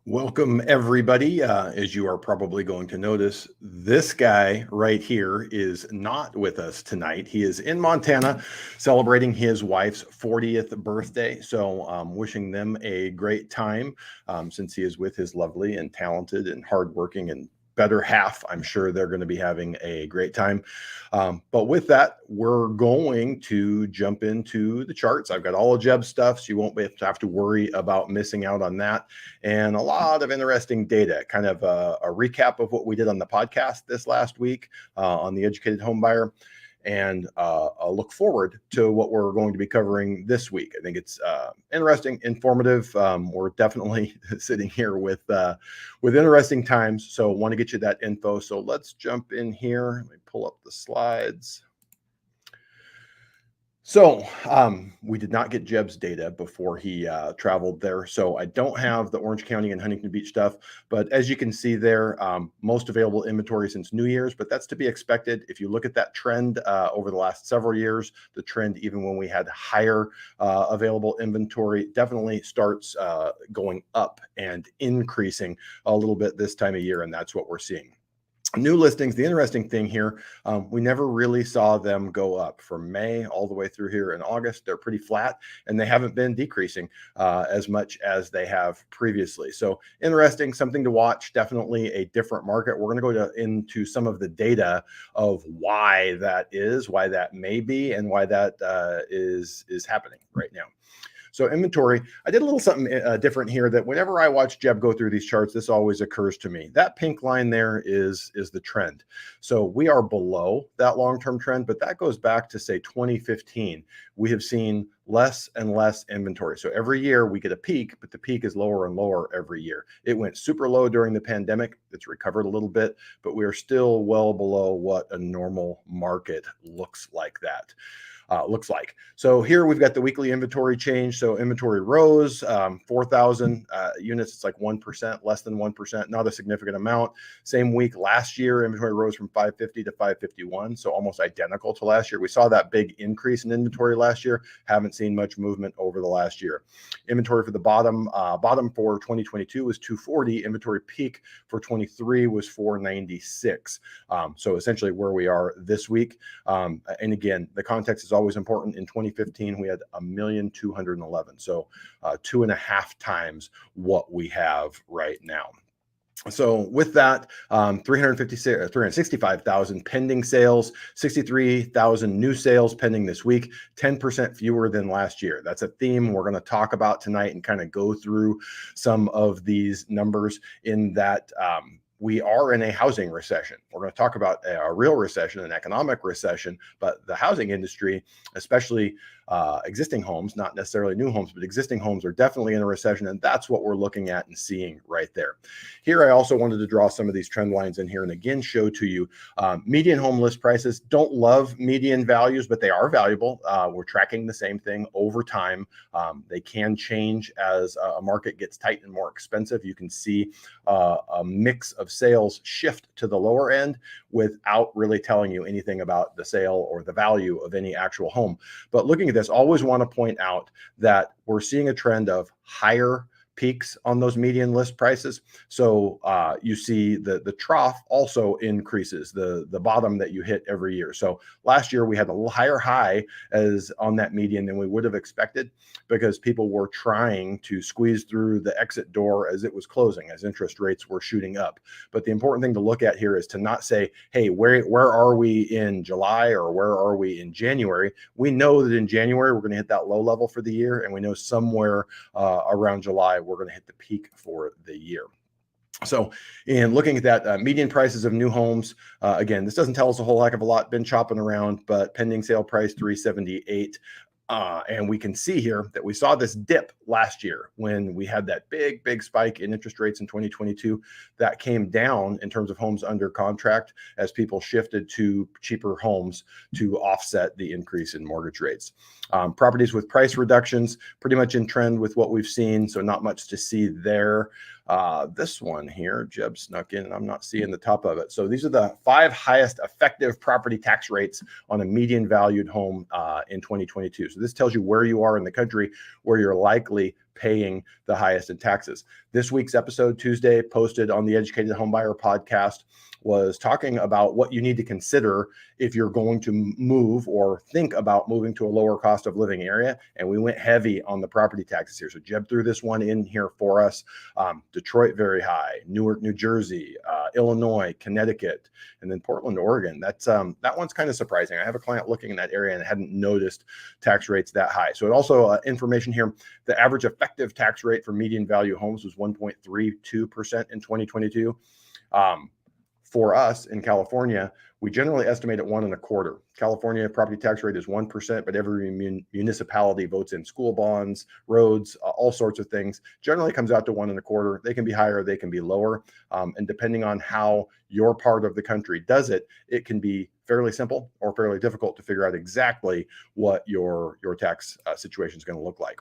Welcome, everybody. As you are probably going to notice, this guy right here is not with us tonight. He is in Montana celebrating his wife's 40th birthday. So, wishing them a great time since he is with his lovely and talented and hardworking and better half. I'm sure they're going to be having a great time. But with that, we're going to jump into the charts. I've got all of Jeb's stuff, so you won't have to worry about missing out on that. And a lot of interesting data, kind of a recap of what we did on the podcast this last week on the Educated Home Buyer, and a look forward to what we're going to be covering this week. I think it's interesting, informative. We're definitely sitting here with interesting times, so want to get you that info. So let's jump in here. Let me pull up the slides. So we did not get Jeb's data before he traveled there. So I don't have the Orange County and Huntington Beach stuff. But as you can see there, most available inventory since New Year's. But that's to be expected. If you look at that trend over the last several years, the trend, even when we had higher available inventory, definitely starts going up and increasing a little bit this time of year. And that's what we're seeing. New listings, the interesting thing here, we never really saw them go up from May all the way through here in August. They're pretty flat, and they haven't been decreasing as much as they have previously. So interesting, something to watch, definitely a different market. We're going to go into some of the data of why that is, why that may be, and why that is happening right now. So inventory, I did a little something different here that whenever I watch Jeb go through these charts, this always occurs to me. That pink line there is the trend. So we are below that long-term trend, but that goes back to say 2015. We have seen less and less inventory. So every year we get a peak, but the peak is lower and lower every year. It went super low during the pandemic. It's recovered a little bit, but we are still well below what a normal market looks like that. So here we've got the weekly inventory change. So inventory rose 4,000 units. It's like 1%, less than 1%, not a significant amount. Same week last year, inventory rose from 550 to 551. So almost identical to last year. We saw that big increase in inventory last year. Haven't seen much movement over the last year. Inventory for the bottom for 2022 was 240. Inventory peak for 23 was 496. So essentially where we are this week. And again, the context is always important. In 2015, we had 1,211,000. So 2.5 times what we have right now. So with that, 365,000 pending sales, 63,000 new sales pending this week, 10% fewer than last year. That's a theme we're going to talk about tonight and kind of go through some of these numbers in that we are in a housing recession. We're going to talk about a real recession, an economic recession, but the housing industry, especially existing homes, not necessarily new homes, but existing homes are definitely in a recession. And that's what we're looking at and seeing right there. Here, I also wanted to draw some of these trend lines in here and again, show to you median home list prices. Don't love median values, but they are valuable. We're tracking the same thing over time. They can change as a market gets tight and more expensive. You can see a mix of sales shift to the lower end without really telling you anything about the sale or the value of any actual home. But looking at this, always want to point out that we're seeing a trend of higher peaks on those median list prices. So you see the trough also increases, the bottom that you hit every year. So last year we had a little higher high as on that median than we would have expected because people were trying to squeeze through the exit door as it was closing, as interest rates were shooting up. But the important thing to look at here is to not say, hey, where are we in July or where are we in January? We know that in January we're going to hit that low level for the year, and we know somewhere around July we're going to hit the peak for the year. So in looking at that, median prices of new homes, again, this doesn't tell us a whole heck of a lot, been chopping around, but pending sale price 378. And we can see here that we saw this dip last year when we had that big spike in interest rates in 2022 that came down in terms of homes under contract as people shifted to cheaper homes to offset the increase in mortgage rates. Properties with price reductions, pretty much in trend with what we've seen. So not much to see there. This one here, Jeb snuck in and I'm not seeing the top of it. So these are the 5 highest effective property tax rates on a median valued home in 2022. So this tells you where you are in the country, where you're likely paying the highest in taxes. This week's episode, Tuesday, posted on the Educated Homebuyer podcast, was talking about what you need to consider if you're going to move or think about moving to a lower cost of living area. And we went heavy on the property taxes here. So Jeb threw this one in here for us. Detroit, very high. Newark, New Jersey, Illinois, Connecticut, and then Portland, Oregon. That's that one's kind of surprising. I have a client looking in that area and hadn't noticed tax rates that high. So it also information here, the average effective tax rate for median value homes was 1.32% in 2022. For us in California, we generally estimate at 1.25%. California property tax rate is 1%, but every municipality votes in school bonds, roads, all sorts of things. Generally comes out to 1.25%. They can be higher, they can be lower. And depending on how your part of the country does it, it can be fairly simple or fairly difficult to figure out exactly what your tax situation is going to look like.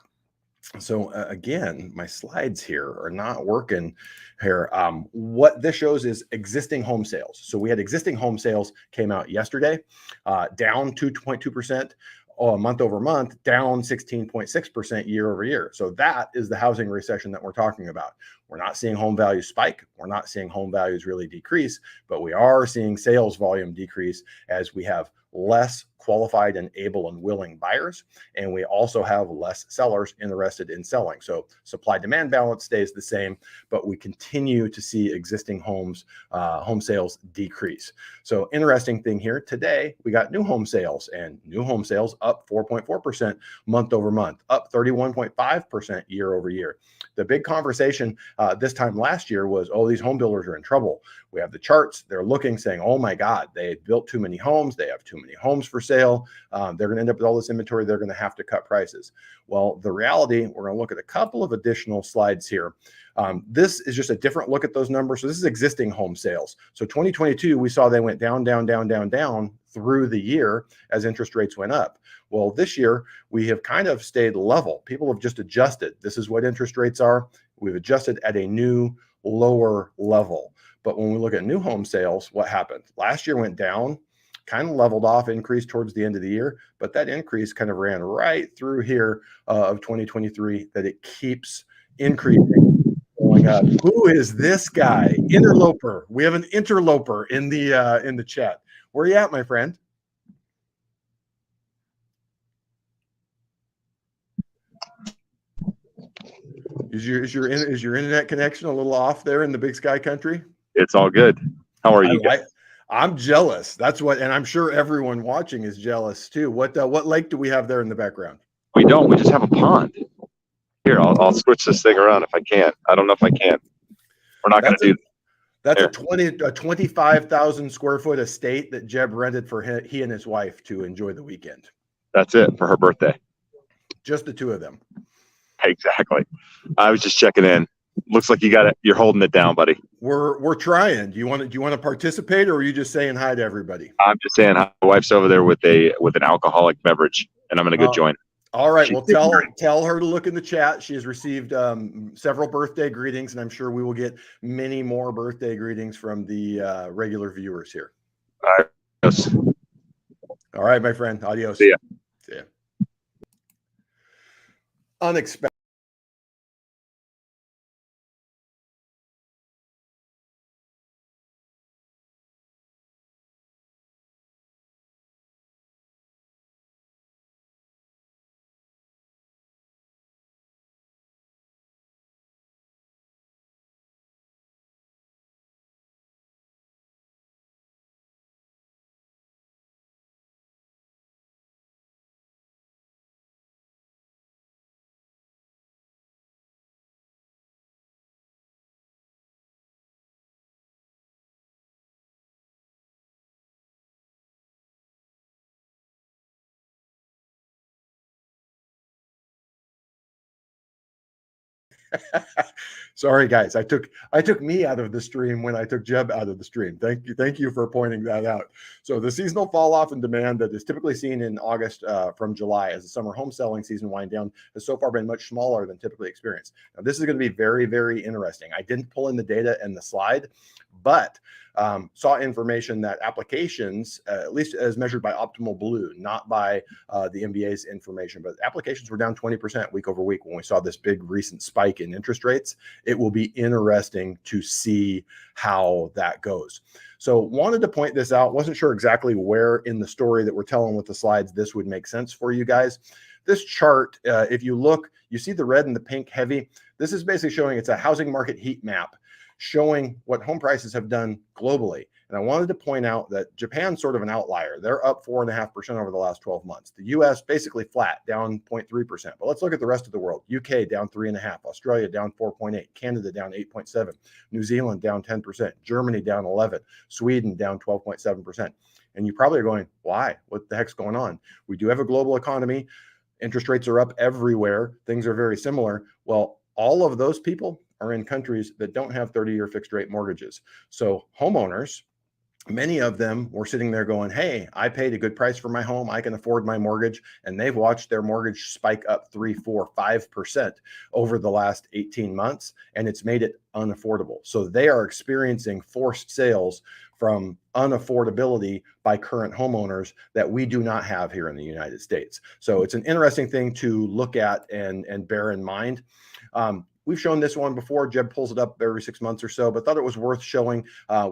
So again, my slides here are not working here. What this shows is existing home sales. So we had existing home sales came out yesterday, down 2.2%. Month over month, down 16.6% year over year. So that is the housing recession that we're talking about. We're not seeing home values spike. We're not seeing home values really decrease, but we are seeing sales volume decrease as we have less qualified and able and willing buyers. And we also have less sellers interested in selling. So supply demand balance stays the same, but we continue to see existing homes, home sales decrease. So interesting thing here today, we got new home sales, and new home sales up 4.4% month over month, up 31.5% year over year. The big conversation this time last year was, oh, these home builders are in trouble. We have the charts. They're looking, saying, oh my God, they built too many homes. They have too many homes for sale. They're going to end up with all this inventory. They're going to have to cut prices. Well, the reality, we're going to look at a couple of additional slides here. This is just a different look at those numbers. So this is existing home sales. So 2022, we saw they went down, down, down, down, down through the year as interest rates went up. Well, this year, we have kind of stayed level. People have just adjusted. This is what interest rates are. We've adjusted at a new lower level. But when we look at new home sales, what happened? Last year went down, kind of leveled off, increased towards the end of the year, but that increase kind of ran right through here of 2023, that it keeps increasing, going up. Who is this guy? Interloper. We have an interloper in the chat. Where are you at, my friend? Is your internet connection a little off there in the Big Sky country? It's all good. How are you guys? I'm jealous. That's what, and I'm sure everyone watching is jealous too. What lake do we have there in the background? We don't. We just have a pond. Here, I'll switch this thing around if I can't. I don't know if I can. We're not going to do. That's a 25,000 square foot estate that Jeb rented for he and his wife to enjoy the weekend. That's it for her birthday. Just the two of them. Exactly. I was just checking in. Looks like you got it. You're holding it down, buddy. We're trying. Do you want to participate, or are you just saying hi to everybody? I'm just saying hi. My wife's over there with an alcoholic beverage, and I'm going to go join. All right. Well, tell her to look in the chat. She has received several birthday greetings, and I'm sure we will get many more birthday greetings from the regular viewers here. All right. Yes. All right, my friend. Adios. See ya. See ya. Unexpected. Sorry, guys. I took me out of the stream when I took Jeb out of the stream. Thank you for pointing that out. So the seasonal fall off in demand that is typically seen in August from July as the summer home selling season wind down has so far been much smaller than typically experienced. Now this is going to be very, very interesting. I didn't pull in the data and the slide, but saw information that applications, at least as measured by Optimal Blue, not by the MBA's information, but applications were down 20% week over week when we saw this big recent spike in interest rates. It will be interesting to see how that goes. So wanted to point this out. Wasn't sure exactly where in the story that we're telling with the slides this would make sense for you guys. This chart, if you look, you see the red and the pink heavy. This is basically showing it's a housing market heat map showing what home prices have done globally. And I wanted to point out that Japan's sort of an outlier. They're up 4.5% over the last 12 months. The US basically flat, down 0.3%. But let's look at the rest of the world. UK down 3.5%, Australia down 4.8%, Canada down 8.7%, New Zealand down 10%, Germany down 11%, Sweden down 12.7%. And you probably are going, why? What the heck's going on? We do have a global economy. Interest rates are up everywhere. Things are very similar. Well, all of those people are in countries that don't have 30-year fixed rate mortgages. So homeowners, many of them were sitting there going, hey, I paid a good price for my home. I can afford my mortgage. And they've watched their mortgage spike up 3, 4, 5% over the last 18 months. And it's made it unaffordable. So they are experiencing forced sales from unaffordability by current homeowners that we do not have here in the United States. So it's an interesting thing to look at and bear in mind. We've shown this one before. Jeb pulls it up every 6 months or so, but thought it was worth showing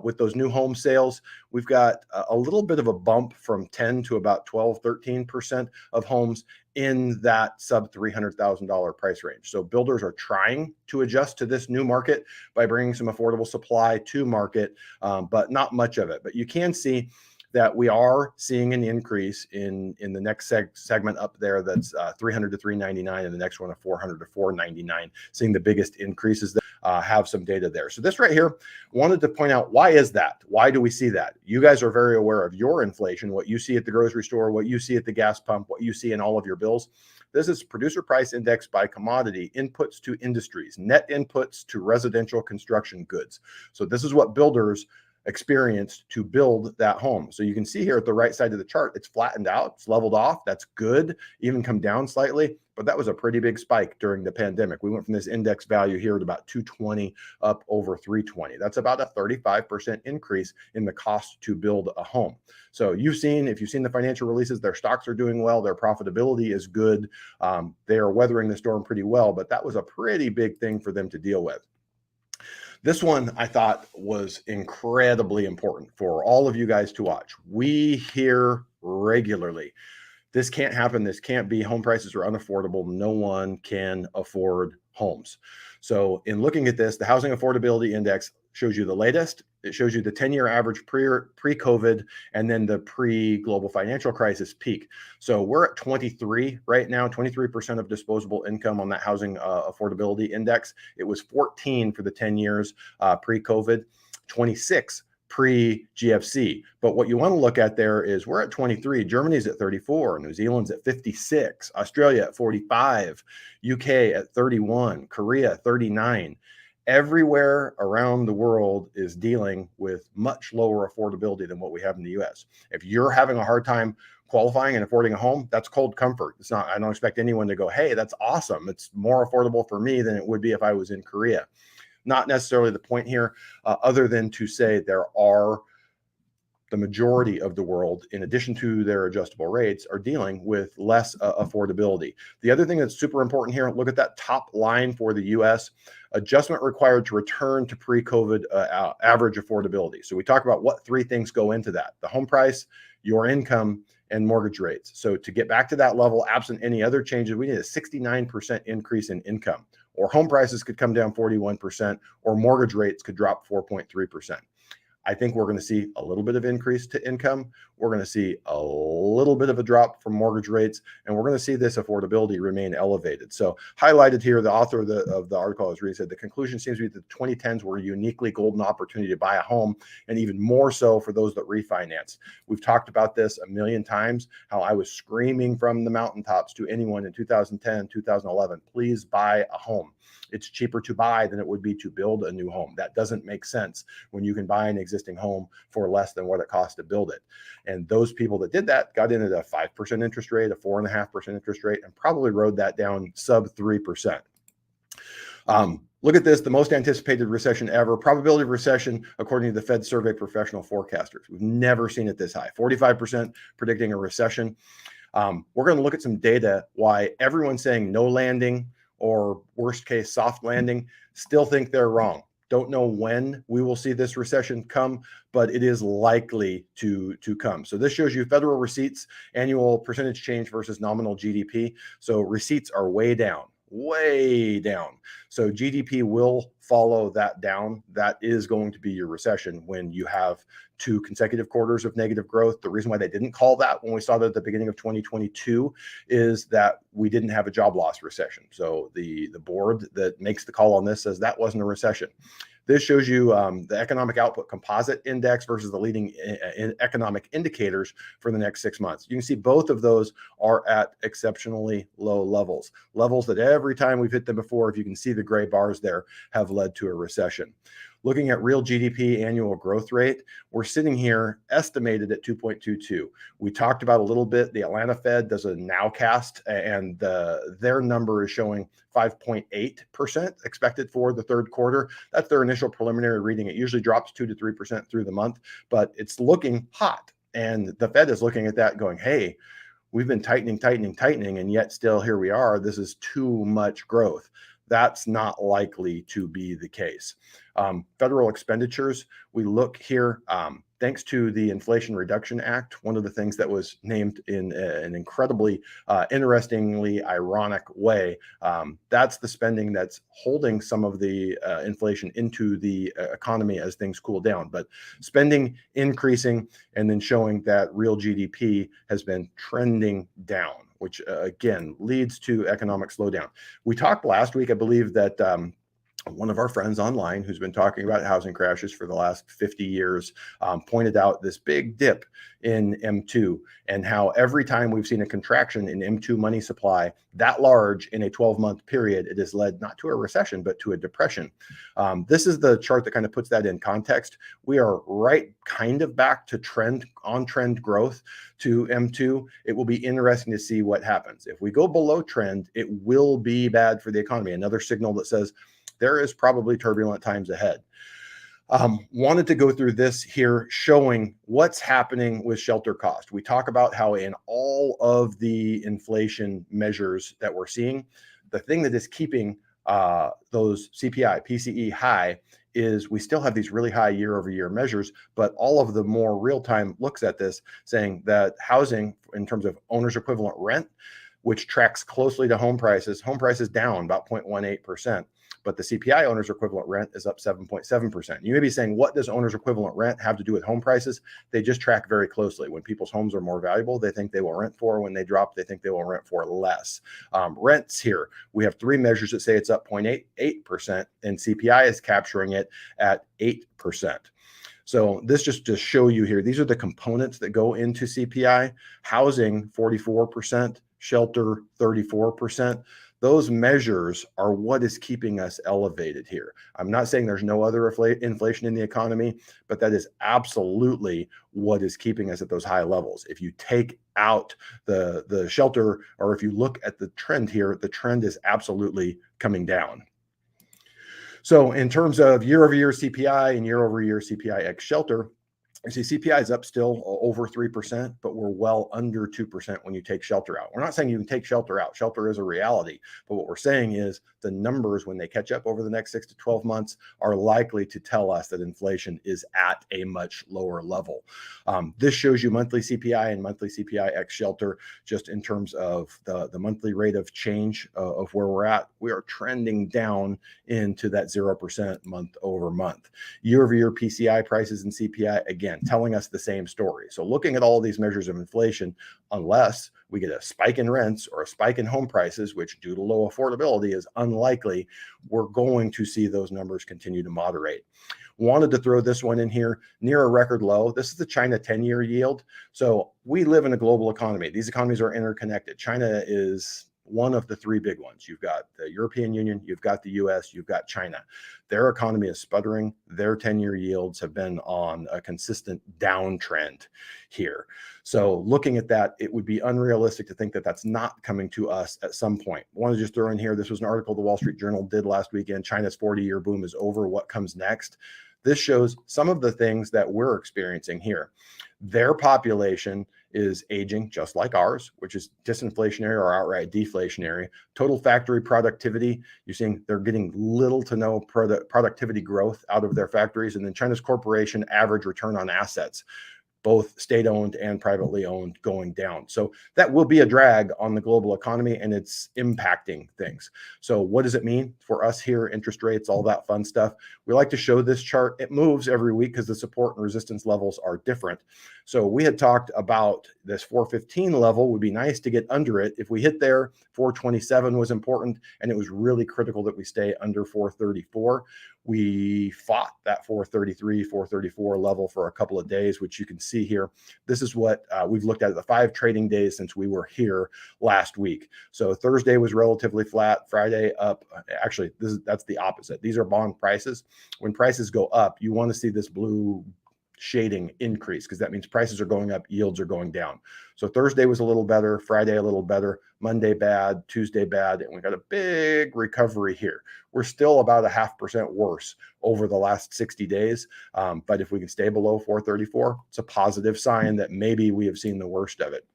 with those new home sales. We've got a little bit of a bump from 10 to about 12, 13% of homes in that sub $300,000 price range. So builders are trying to adjust to this new market by bringing some affordable supply to market, but not much of it. But you can see that we are seeing an increase in the next segment up there that's 300 to 399, and the next one of 400 to 499, seeing the biggest increases that have some data there. So this right here, wanted to point out, why is that? Why do we see that? You guys are very aware of your inflation, what you see at the grocery store, what you see at the gas pump, what you see in all of your bills. This is producer price index by commodity, inputs to industries, net inputs to residential construction goods. So this is what builders experienced to build that home. So you can see here at the right side of the chart, it's flattened out, it's leveled off. That's good, even come down slightly, but that was a pretty big spike during the pandemic. We went from this index value here at about 220 up over 320. That's about a 35% increase in the cost to build a home. So if you've seen the financial releases, their stocks are doing well, their profitability is good. They are weathering the storm pretty well, but that was a pretty big thing for them to deal with. This one I thought was incredibly important for all of you guys to watch. We hear regularly, this can't happen. This can't be. Home prices are unaffordable. No one can afford homes. So in looking at this, the Housing Affordability Index shows you the latest. It shows you the 10-year average pre-COVID and then the pre-global financial crisis peak. So we're at 23 right now, 23% of disposable income on that Housing Affordability Index. It was 14 for the 10 years pre-COVID, 26 pre-GFC. But what you want to look at there is we're at 23, Germany's at 34, New Zealand's at 56, Australia at 45, UK at 31, Korea 39. Everywhere around the world is dealing with much lower affordability than what we have in the US. If you're having a hard time qualifying and affording a home, that's cold comfort. It's not, I don't expect anyone to go, hey, that's awesome. It's more affordable for me than it would be if I was in Korea. Not necessarily the point here, other than to say there are the majority of the world, in addition to their adjustable rates, are dealing with less affordability. The other thing that's super important here, look at that top line for the US, adjustment required to return to pre-COVID average affordability. So we talk about what three things go into that: the home price, your income, and mortgage rates. So to get back to that level, absent any other changes, we need a 69% increase in income, or home prices could come down 41%, or mortgage rates could drop 4.3%. I think we're going to see a little bit of increase to income. We're going to see a little bit of a drop from mortgage rates, and we're going to see this affordability remain elevated. So highlighted here, the author of the article has really said the conclusion seems to be that the 2010s were a uniquely golden opportunity to buy a home, and even more so for those that refinance. We've talked about this a million times, how I was screaming from the mountaintops to anyone in 2010, 2011, please buy a home. It's cheaper to buy than it would be to build a new home. That doesn't make sense when you can buy an existing home for less than what it costs to build it. And those people that did that got in at a 5% interest rate, a 4.5% interest rate, and probably rode that down sub 3%. Look at this, the most anticipated recession ever. Probability of recession, according to the Fed survey professional forecasters. We've never seen it this high. 45% predicting a recession. We're going to look at some data why everyone's saying no landing or worst case soft landing still think they're wrong. Don't know when we will see this recession come, but it is likely to come. So this shows you federal receipts, annual percentage change versus nominal GDP. So receipts are way down. So GDP will follow that down. That is going to be your recession when you have 2 consecutive quarters of negative growth. The reason why they didn't call that when we saw that at the beginning of 2022 is that we didn't have a job loss recession. So the board that makes the call on this says that wasn't a recession. This shows you the economic output composite index versus the leading economic indicators for the next 6 months. You can see both of those are at exceptionally low levels that every time we've hit them before, if you can see the gray bars there, have led to a recession. Looking at real GDP annual growth rate, we're sitting here estimated at 2.22. We talked about a little bit, the Atlanta Fed does a nowcast and their number is showing 5.8% expected for the third quarter. That's their initial preliminary reading. It usually drops 2 to 3% through the month, but it's looking hot. And the Fed is looking at that going, hey, we've been tightening, and yet still here we are. This is too much growth. That's not likely to be the case. Federal expenditures, we look here, thanks to the Inflation Reduction Act, one of the things that was named in an incredibly, interestingly ironic way, that's the spending that's holding some of the inflation into the economy as things cool down. But spending increasing and then showing that real GDP has been trending down, which again leads to economic slowdown. We talked last week, I believe, that one of our friends online who's been talking about housing crashes for the last 50 years pointed out this big dip in M2 and how every time we've seen a contraction in M2 money supply that large in a 12-month period, it has led not to a recession, but to a depression. This is the chart that kind of puts that in context. We are right kind of back to on trend growth to M2. It will be interesting to see what happens. If we go below trend, it will be bad for the economy. Another signal that says there is probably turbulent times ahead. Wanted to go through this here showing what's happening with shelter cost. We talk about how in all of the inflation measures that we're seeing, the thing that is keeping those CPI, PCE high is we still have these really high year-over-year measures, but all of the more real-time looks at this saying that housing in terms of owner's equivalent rent, which tracks closely to home prices down about 0.18%. But the CPI owner's equivalent rent is up 7.7%. You may be saying, what does owner's equivalent rent have to do with home prices? They just track very closely. When people's homes are more valuable, they think they will rent for. When they drop, they think they will rent for less. Rents here, we have 3 measures that say it's up 0.88%, and CPI is capturing it at 8%. So this just to show you here, these are the components that go into CPI. Housing, 44%, shelter, 34%. Those measures are what is keeping us elevated here. I'm not saying there's no other inflation in the economy, but that is absolutely what is keeping us at those high levels. If you take out the shelter, or if you look at the trend here, the trend is absolutely coming down. So in terms of year-over-year CPI and year-over-year CPI ex shelter, you see CPI is up still over 3%, but we're well under 2% when you take shelter out. We're not saying you can take shelter out. Shelter is a reality. But what we're saying is the numbers, when they catch up over the next 6 to 12 months, are likely to tell us that inflation is at a much lower level. This shows you monthly CPI and monthly CPI ex shelter, just in terms of the monthly rate of change of where we're at. We are trending down into that 0% month over month. Year-over-year PCI prices and CPI, again, telling us the same story. So looking at all these measures of inflation, unless we get a spike in rents or a spike in home prices, which due to low affordability is unlikely, we're going to see those numbers continue to moderate. Wanted to throw this one in here near a record low. This is the China 10-year yield. So we live in a global economy. These economies are interconnected. China is one of the three big ones. You've got the European Union, you've got the US, you've got China. Their economy is sputtering. Their 10-year yields have been on a consistent downtrend here. So looking at that, it would be unrealistic to think that that's not coming to us at some point. I want to just throw in here, this was an article the Wall Street Journal did last weekend. China's 40-year boom is over. What comes next? This shows some of the things that we're experiencing here. Their population is aging just like ours, which is disinflationary or outright deflationary. Total factory productivity, you're seeing they're getting little to no productivity growth out of their factories. And then China's corporation average return on assets, both state-owned and privately owned, going down. So that will be a drag on the global economy, and it's impacting things. So what does it mean for us here? Interest rates, all that fun stuff. We like to show this chart. It moves every week because the support and resistance levels are different. So we had talked about this 415 level would be nice to get under it. If we hit there, 427 was important, and it was really critical that we stay under 434. We fought that 433, 434 level for a couple of days, which you can see here. This is what we've looked at the 5 trading days since we were here last week. So Thursday was relatively flat, Friday up. Actually, that's the opposite. These are bond prices. When prices go up, you want to see this blue shading increase because that means prices are going up, yields are going down. So Thursday was a little better, Friday a little better, Monday bad, Tuesday bad, and we got a big recovery here. We're still about 0.5% worse over the last 60 days, but if we can stay below 434, it's a positive sign that maybe we have seen the worst of it.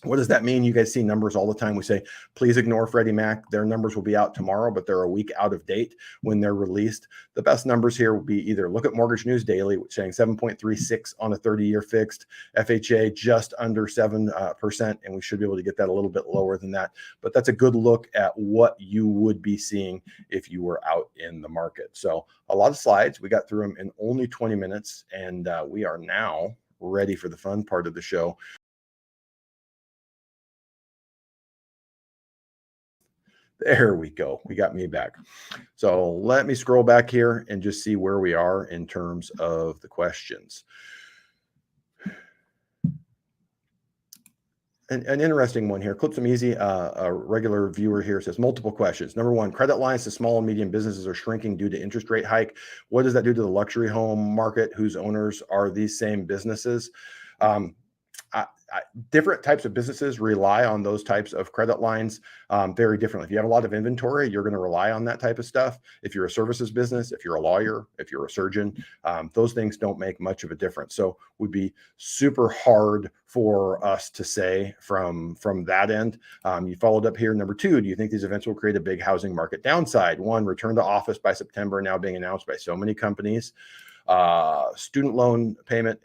What does that mean? You guys see numbers all the time. We say, please ignore Freddie Mac. Their numbers will be out tomorrow, but they're a week out of date when they're released. The best numbers here will be either look at Mortgage News Daily, which is saying 7.36 on a 30-year fixed, FHA just under 7%, and we should be able to get that a little bit lower than that. But that's a good look at what you would be seeing if you were out in the market. So a lot of slides. We got through them in only 20 minutes, and we are now ready for the fun part of the show. There we go. We got me back. So let me scroll back here and just see where we are in terms of the questions. An interesting one here. Clip Some Easy, a regular viewer here says multiple questions. Number one, credit lines to small and medium businesses are shrinking due to interest rate hike. What does that do to the luxury home market whose owners are these same businesses? Different types of businesses rely on those types of credit lines very differently. If you have a lot of inventory, you're going to rely on that type of stuff. If you're a services business, if you're a lawyer, if you're a surgeon, those things don't make much of a difference. So it would be super hard for us to say from that end. You followed up here. Number two, do you think these events will create a big housing market downside? One, return to office by September now being announced by so many companies. Student loan payment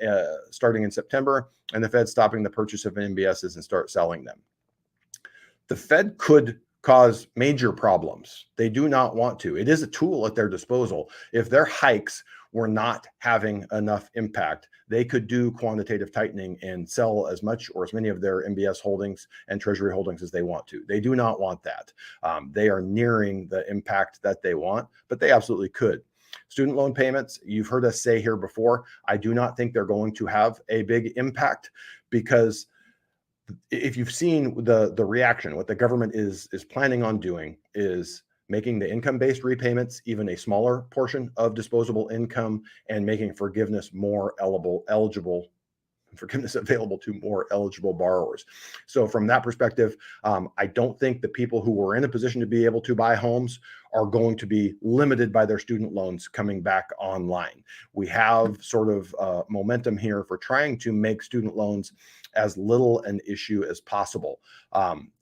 starting in September, and the Fed stopping the purchase of MBSs and start selling them. The Fed could cause major problems. They do not want to. It is a tool at their disposal. If their hikes were not having enough impact, they could do quantitative tightening and sell as much or as many of their MBS holdings and Treasury holdings as they want to. They do not want that. They are nearing the impact that they want, but they absolutely could. Student loan payments, you've heard us say here before, I do not think they're going to have a big impact because if you've seen the reaction, what the government is planning on doing is making the income-based repayments even a smaller portion of disposable income and making forgiveness more eligible. Forgiveness available to more eligible borrowers. So from that perspective, I don't think the people who were in a position to be able to buy homes are going to be limited by their student loans coming back online. We have sort of momentum here for trying to make student loans as little an issue as possible.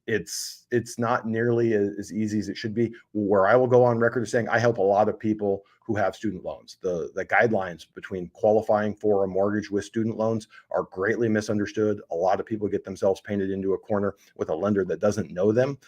It's not nearly as easy as it should be. Where I will go on record as saying I help a lot of people who have student loans. The guidelines between qualifying for a mortgage with student loans are greatly misunderstood. A lot of people get themselves painted into a corner with a lender that doesn't know them.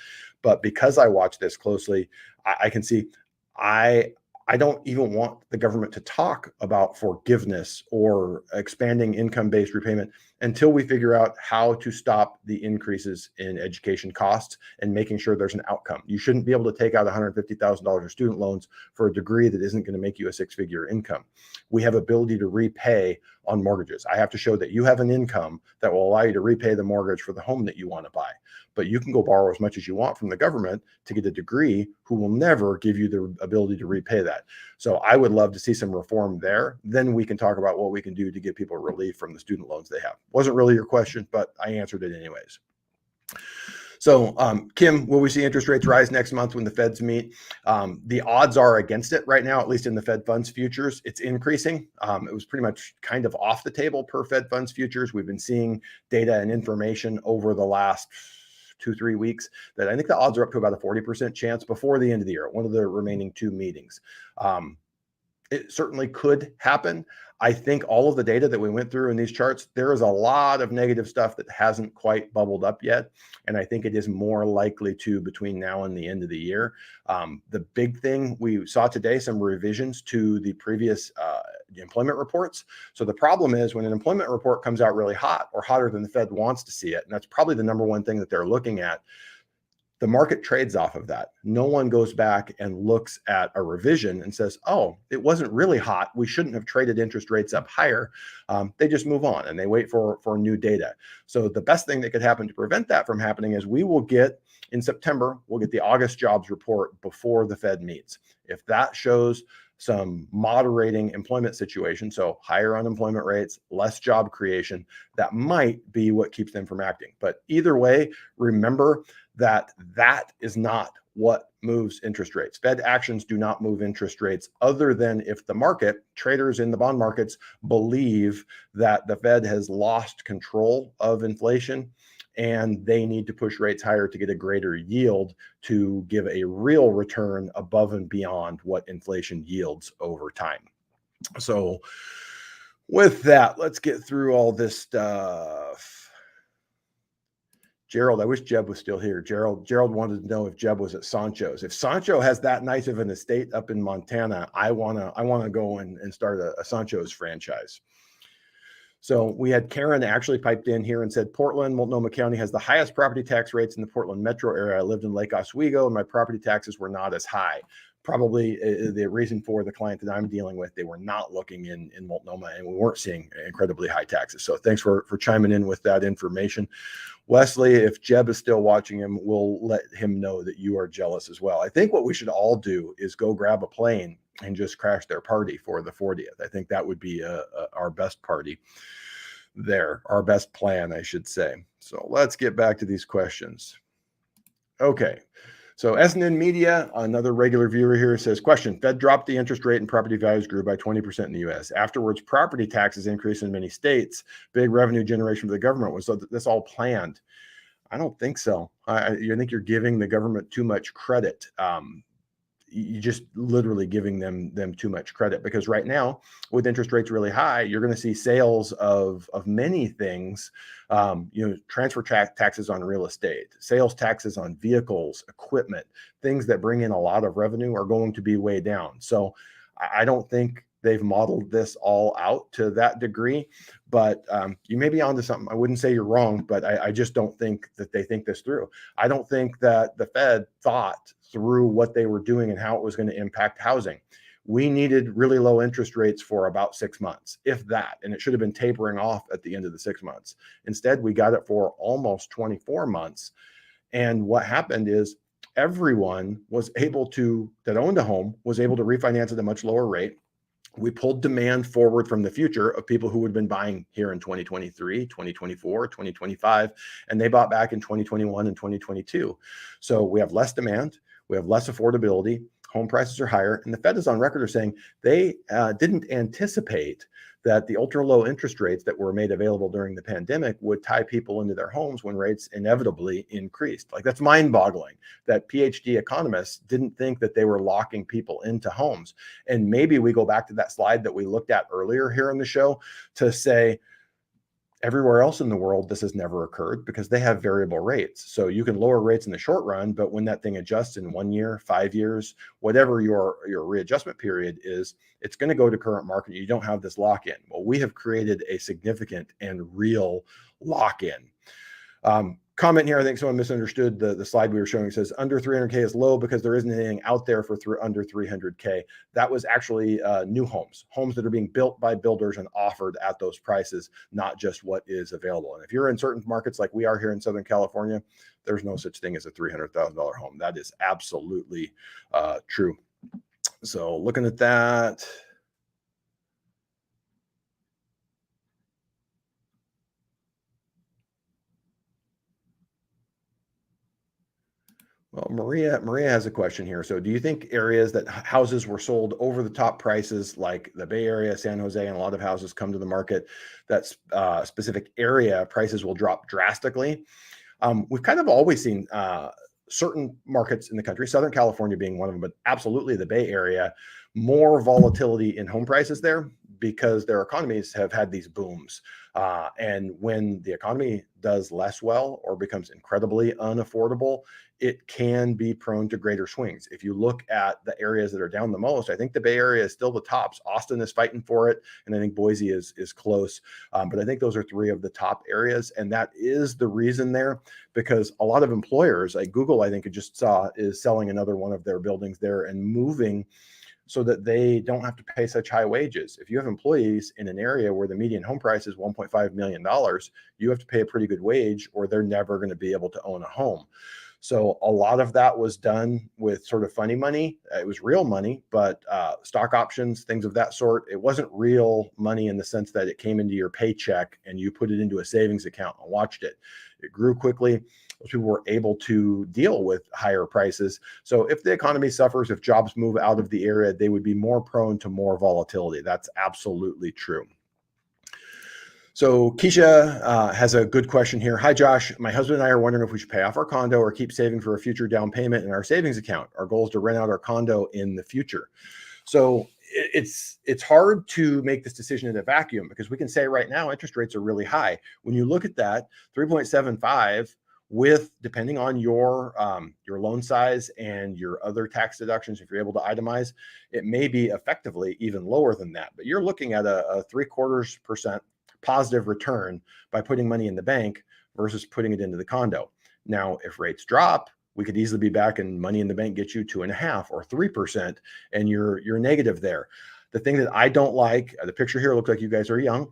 But because I watch this closely, I can see I don't even want the government to talk about forgiveness or expanding income-based repayment until we figure out how to stop the increases in education costs and making sure there's an outcome. You shouldn't be able to take out $150,000 of student loans for a degree that isn't going to make you a six-figure income. We have ability to repay on mortgages. I have to show that you have an income that will allow you to repay the mortgage for the home that you want to buy. But you can go borrow as much as you want from the government to get a degree who will never give you the ability to repay that. So I would love to see some reform there. Then we can talk about what we can do to give people relief from the student loans they have. Wasn't really your question, but I answered it anyways. So, Kim, will we see interest rates rise next month when the Feds meet? The odds are against it right now, at least in the Fed funds futures. It's increasing. It was pretty much kind of off the table per Fed funds futures. We've been seeing data and information over the last 2-3 weeks that I think the odds are up to about a 40% chance before the end of the year, one of the remaining 2 meetings. It certainly could happen. I think all of the data that we went through in these charts, there is a lot of negative stuff that hasn't quite bubbled up yet. And I think it is more likely to between now and the end of the year. The big thing we saw today, some revisions to the previous employment reports. So the problem is when an employment report comes out really hot or hotter than the Fed wants to see it, and that's probably the number one thing that they're looking at, the market trades off of that. No one goes back and looks at a revision and says, oh, it wasn't really hot. We shouldn't have traded interest rates up higher. They just move on and they wait for new data. So the best thing that could happen to prevent that from happening is we will get, in September, we'll get the August jobs report before the Fed meets. If that shows some moderating employment situation, so higher unemployment rates, less job creation, that might be what keeps them from acting. But either way, remember that that is not what moves interest rates. Fed actions do not move interest rates other than if the market, traders in the bond markets, believe that the Fed has lost control of inflation and they need to push rates higher to get a greater yield to give a real return above and beyond what inflation yields over time. So with that, let's get through all this stuff. Gerald, I wish Jeb was still here. Gerald wanted to know if Jeb was at Sancho's. If Sancho has that nice of an estate up in Montana, I wanna go and start a Sancho's franchise. So we had Karen actually piped in here and said, Portland, Multnomah County has the highest property tax rates in the Portland metro area. I lived in Lake Oswego and my property taxes were not as high. Probably the reason for the client that I'm dealing with, they were not looking in Multnomah and we weren't seeing incredibly high taxes. So thanks for chiming in with that information. Wesley, if Jeb is still watching him, we'll let him know that you are jealous as well. I think what we should all do is go grab a plane and just crash their party for the 40th. I think that would be our best party there, our best plan, I should say. So let's get back to these questions. Okay. So SNN Media, another regular viewer here, says, question, Fed dropped the interest rate and property values grew by 20% in the U.S. Afterwards, property taxes increased in many states. Big revenue generation for the government. Was this all planned? I don't think so. I think you're giving the government too much credit. You just literally giving them too much credit, because right now with interest rates really high, you're going to see sales of many things, transfer taxes on real estate, sales taxes on vehicles, equipment, things that bring in a lot of revenue are going to be way down. So I don't think they've modeled this all out to that degree, but you may be onto something. I wouldn't say you're wrong, but I just don't think that they think this through. I don't think that the Fed thought through what they were doing and how it was going to impact housing. We needed really low interest rates for about 6 months, if that, and it should have been tapering off at the end of the 6 months. Instead, we got it for almost 24 months. And what happened is everyone was able to, that owned a home, was able to refinance at a much lower rate. We pulled demand forward from the future of people who would have been buying here in 2023, 2024, 2025, and they bought back in 2021 and 2022. So we have less demand, we have less affordability, home prices are higher, and the Fed is on record as saying they didn't anticipate that the ultra low interest rates that were made available during the pandemic would tie people into their homes when rates inevitably increased. Like, that's mind-boggling that PhD economists didn't think that they were locking people into homes. And maybe we go back to that slide that we looked at earlier here in the show to say, Everywhere else in the world, this has never occurred because they have variable rates. So you can lower rates in the short run, but when that thing adjusts in 1 year, 5 years, whatever your readjustment period is, it's going to go to current market. You don't have this lock in. Well, we have created a significant and real lock in. Comment here, I think someone misunderstood the slide we were showing. It says under 300K is low because there isn't anything out there for under 300K. That was actually new homes that are being built by builders and offered at those prices, not just what is available. And if you're in certain markets like we are here in Southern California, there's no such thing as a $300,000 home. That is absolutely true. So looking at that. Well, Maria has a question here. So do you think areas that houses were sold over the top prices, like the Bay Area, San Jose, and a lot of houses come to the market, that specific area prices will drop drastically? We've kind of always seen certain markets in the country, Southern California being one of them, but absolutely the Bay Area, more volatility in home prices there because their economies have had these booms. And when the economy does less well or becomes incredibly unaffordable, it can be prone to greater swings. If you look at the areas that are down the most, I think the Bay Area is still the tops. Austin is fighting for it, and I think Boise is close. But I think those are three of the top areas, and that is the reason there, because a lot of employers, like Google, I think I just saw, is selling another one of their buildings there and moving so that they don't have to pay such high wages. If you have employees in an area where the median home price is $1.5 million, you have to pay a pretty good wage or they're never going to be able to own a home. So a lot of that was done with sort of funny money. It was real money, but stock options, things of that sort. It wasn't real money in the sense that it came into your paycheck and you put it into a savings account and watched it. It grew quickly. Those people were able to deal with higher prices. So if the economy suffers, if jobs move out of the area, they would be more prone to more volatility. That's absolutely true. So Keisha has a good question here. Hi, Josh. My husband and I are wondering if we should pay off our condo or keep saving for a future down payment in our savings account. Our goal is to rent out our condo in the future. So it's hard to make this decision in a vacuum because we can say right now interest rates are really high. When you look at that, 3.75 with, depending on your loan size and your other tax deductions, if you're able to itemize, it may be effectively even lower than that. But you're looking at a 0.75% positive return by putting money in the bank versus putting it into the condo. Now, if rates drop, we could easily be back and money in the bank gets you 2.5% or 3%, and you're negative there. The thing that I don't like, the picture here looks like you guys are young.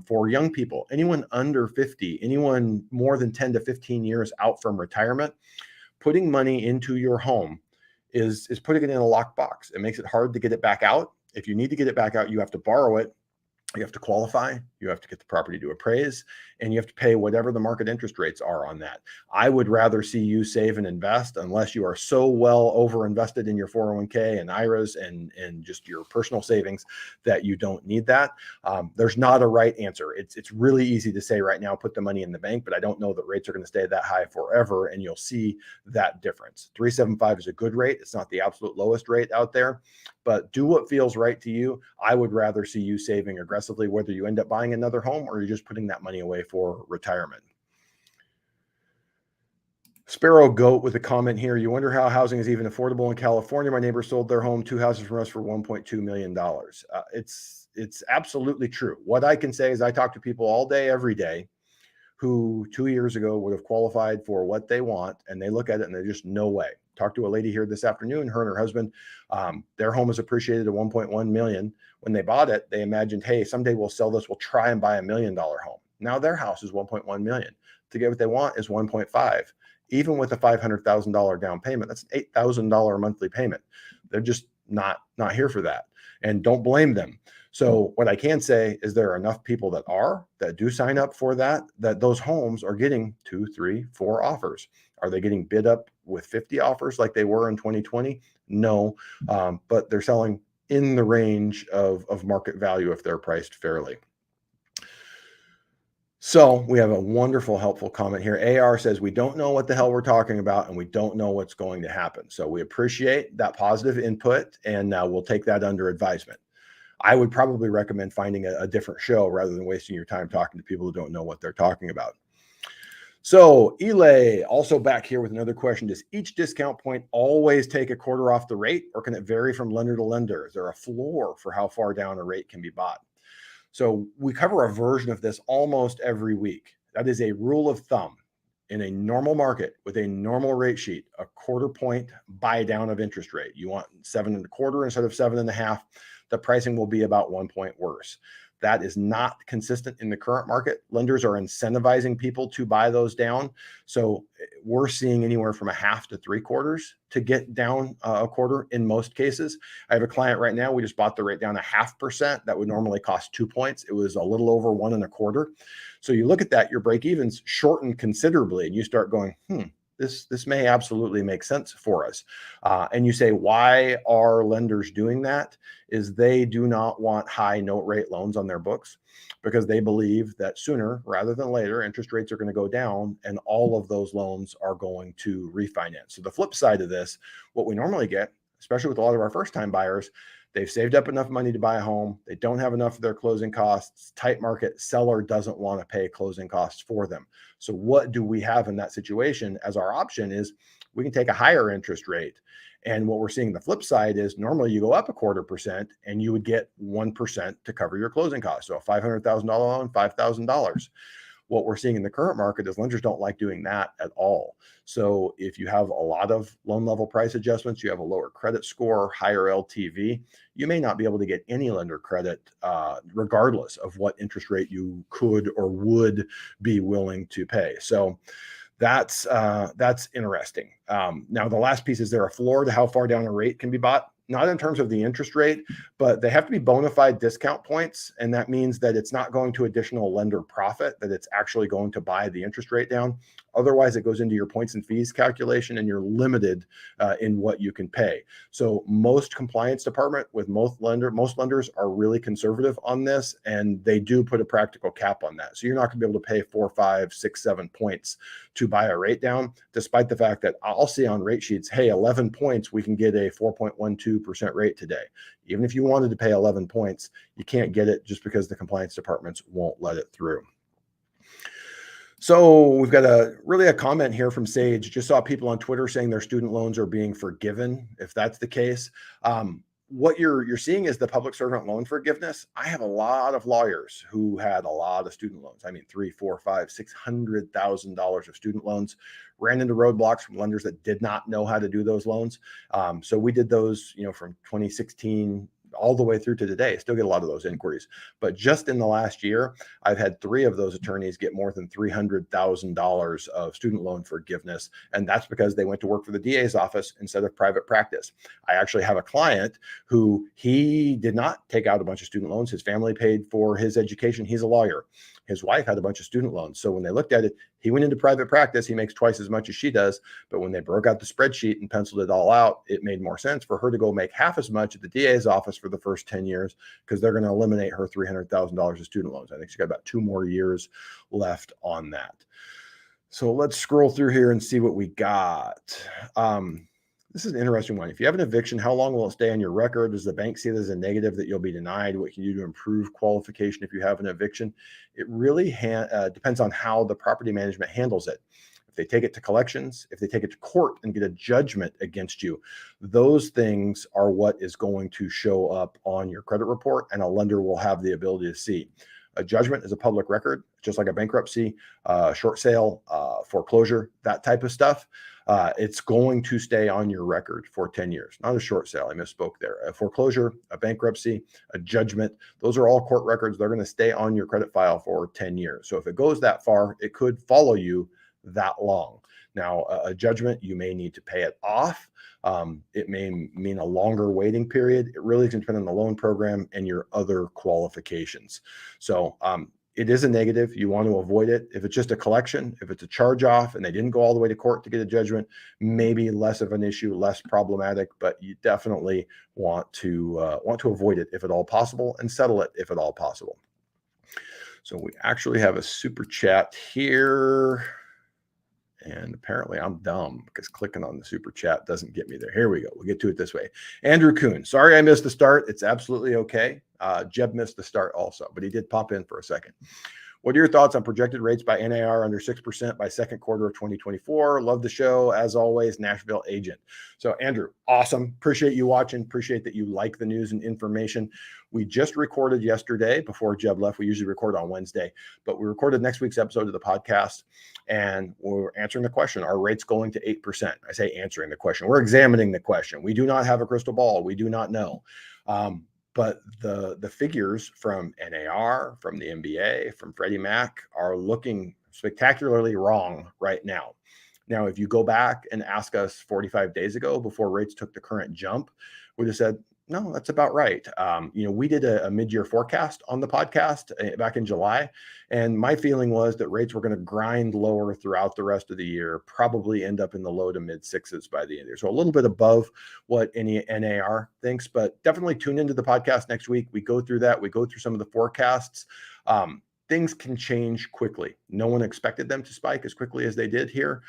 For young people, anyone under 50, anyone more than 10 to 15 years out from retirement, putting money into your home is putting it in a locked box. It makes it hard to get it back out. If you need to get it back out, you have to borrow it. You have to qualify, you have to get the property to appraise, and you have to pay whatever the market interest rates are on that. I would rather see you save and invest, unless you are so well over invested in your 401k and IRAs and just your personal savings that you don't need that. There's not a right answer. It's really easy to say right now, put the money in the bank, but I don't know that rates are going to stay that high forever, and you'll see that difference. 3.75 is a good rate. It's not the absolute lowest rate out there, but do what feels right to you. I would rather see you saving aggressively, whether you end up buying another home or you're just putting that money away for retirement. Sparrow Goat with a comment here. You wonder how housing is even affordable in California. My neighbor sold their home, 2 houses from us, for $1.2 million. It's absolutely true. What I can say is I talk to people all day, every day, who 2 years ago would have qualified for what they want, and they look at it and they're just no way. Talked to a lady here this afternoon, her and her husband, their home is appreciated at 1.1 million. When they bought it, they imagined, hey, someday we'll sell this, we'll try and buy $1 million home. Now their house is 1.1 million. To get what they want is 1.5. Even with a $500,000 down payment, that's an $8,000 monthly payment. They're just not here for that, and don't blame them. So what I can say is there are enough people that do sign up for that those homes are getting 2, 3, 4 offers. Are they getting bid up with 50 offers like they were in 2020? No, but they're selling in the range of market value if they're priced fairly. So we have a wonderful, helpful comment here. AR says, we don't know what the hell we're talking about, and we don't know what's going to happen. So we appreciate that positive input, and we'll take that under advisement. I would probably recommend finding a different show rather than wasting your time talking to people who don't know what they're talking about. So Elay also back here with another question. Does each discount point always take a quarter off the rate, or can it vary from lender to lender? Is there a floor for how far down a rate can be bought? So we cover a version of this almost every week. That is a rule of thumb. In a normal market with a normal rate sheet, a quarter point buy down of interest rate. You want 7.25 instead of 7.5. The pricing will be about 1 point worse. That is not consistent in the current market. Lenders are incentivizing people to buy those down. So we're seeing anywhere from 1/2 to 3/4 to get down a quarter in most cases. I have a client right now. We just bought the rate down 0.5%. That would normally cost 2 points. It was a little over 1.25. So you look at that, your break evens shorten considerably, and you start going, this may absolutely make sense for us. And you say, why are lenders doing that? Is they do not want high note rate loans on their books because they believe that sooner rather than later, interest rates are going to go down and all of those loans are going to refinance. So the flip side of this, what we normally get, especially with a lot of our first time buyers, they've saved up enough money to buy a home. They don't have enough of their closing costs. Tight market, seller doesn't want to pay closing costs for them. So what do we have in that situation as our option is we can take a higher interest rate. And what we're seeing the flip side is normally you go up 0.25% and you would get 1% to cover your closing costs. So a $500,000 loan, $5,000. What we're seeing in the current market is lenders don't like doing that at all. So if you have a lot of loan level price adjustments, you have a lower credit score, higher LTV, you may not be able to get any lender credit regardless of what interest rate you could or would be willing to pay. So that's interesting. Now, the last piece, is there a floor to how far down a rate can be bought? Not in terms of the interest rate, but they have to be bona fide discount points. And that means that it's not going to additional lender profit, that it's actually going to buy the interest rate down. Otherwise, it goes into your points and fees calculation and you're limited in what you can pay. So most compliance department with most lenders are really conservative on this, and they do put a practical cap on that. So you're not going to be able to pay 4, 5, 6, 7 points to buy a rate down, despite the fact that I'll see on rate sheets, hey, 11 points, we can get a 4.12% rate today. Even if you wanted to pay 11 points, you can't get it just because the compliance departments won't let it through. So we've got a comment here from Sage. Just saw people on Twitter saying their student loans are being forgiven. If that's the case, what you're seeing is the public servant loan forgiveness. I have a lot of lawyers who had a lot of student loans. I mean, $300,000, $400,000, $500,000, $600,000 of student loans, ran into roadblocks from lenders that did not know how to do those loans. So we did those, from 2016 all the way through to today. Still get a lot of those inquiries. But just in the last year, I've had 3 of those attorneys get more than $300,000 of student loan forgiveness. And that's because they went to work for the DA's office instead of private practice. I actually have a client who he did not take out a bunch of student loans. His family paid for his education. He's a lawyer. His wife had a bunch of student loans. So when they looked at it, he went into private practice. He makes twice as much as she does. But when they broke out the spreadsheet and penciled it all out, it made more sense for her to go make half as much at the DA's office for the first 10 years because they're going to eliminate her $300,000 of student loans. I think she's got about 2 more years left on that. So let's scroll through here and see what we got. This is an interesting one. If you have an eviction, how long will it stay on your record? Does the bank see it as a negative that you'll be denied? What can you do to improve qualification if you have an eviction? It really depends on how the property management handles it. If they take it to collections, if they take it to court and get a judgment against you, those things are what is going to show up on your credit report, and a lender will have the ability to see. A judgment is a public record, just like a bankruptcy, short sale, foreclosure, that type of stuff. It's going to stay on your record for 10 years. Not a short sale, I misspoke there. A foreclosure, a bankruptcy, a judgment, those are all court records. They're going to stay on your credit file for 10 years. So if it goes that far, it could follow you that long. Now, a judgment, you may need to pay it off. It may mean a longer waiting period. It really can depend on the loan program and your other qualifications. So it is a negative. You want to avoid it. If it's just a collection, if it's a charge off and they didn't go all the way to court to get a judgment, maybe less of an issue, less problematic, but you definitely want to avoid it if at all possible and settle it if at all possible. So we actually have a super chat here. And apparently I'm dumb because clicking on the super chat doesn't get me there. Here we go. We'll get to it this way. Andrew Kuhn, sorry I missed the start. It's absolutely okay. Jeb missed the start also, but he did pop in for a second. What are your thoughts on projected rates by NAR under 6% by second quarter of 2024? Love the show. As always, Nashville agent. So Andrew, awesome. Appreciate you watching. Appreciate that you like the news and information. We just recorded yesterday before Jeb left. We usually record on Wednesday, but we recorded next week's episode of the podcast, and we're answering the question, are rates going to 8%? I say answering the question. We're examining the question. We do not have a crystal ball. We do not know. But the figures from NAR, from the NBA, from Freddie Mac are looking spectacularly wrong right now. Now, if you go back and ask us 45 days ago before rates took the current jump, we'd have said, no, that's about right. We did a mid-year forecast on the podcast back in July, and my feeling was that rates were going to grind lower throughout the rest of the year, probably end up in the low to mid sixes by the end of the year. So a little bit above what any NAR thinks, but definitely tune into the podcast next week. We go through that. We go through some of the forecasts. Things can change quickly. No one expected them to spike as quickly as they did here.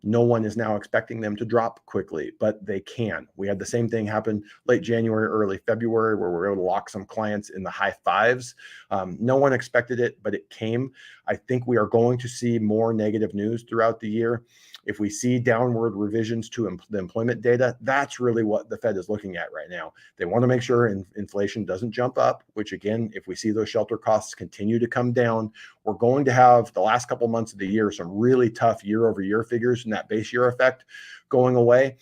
No one is now expecting them to drop quickly, but they can. We had the same thing happen late January, early February, where we were able to lock some clients in the high fives. No one expected it, but it came. I think we are going to see more negative news throughout the year. If we see downward revisions to the employment data, that's really what the Fed is looking at right now. They want to make sure inflation doesn't jump up, which again, if we see those shelter costs continue to come down, we're going to have the last couple months of the year some really tough year-over-year figures and that base year effect going away.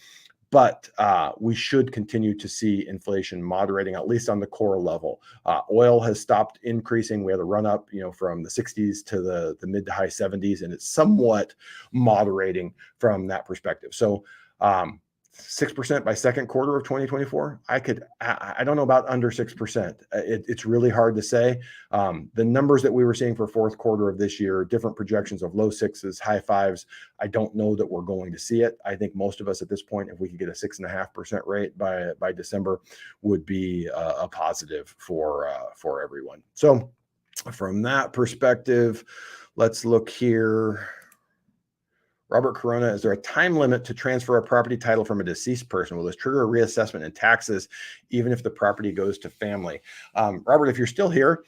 But we should continue to see inflation moderating, at least on the core level. Oil has stopped increasing. We had a run up, from the 60s to the mid to high 70s, and it's somewhat moderating from that perspective. So 6% by second quarter of 2024. I don't know about under 6%. It's really hard to say. The numbers that we were seeing for fourth quarter of this year, different projections of low sixes, high fives. I don't know that we're going to see it. I think most of us at this point, if we could get a 6.5% rate by December, would be a positive for everyone. So from that perspective, let's look here. Robert Corona, is there a time limit to transfer a property title from a deceased person? Will this trigger a reassessment in taxes, even if the property goes to family? Robert, if you're still here,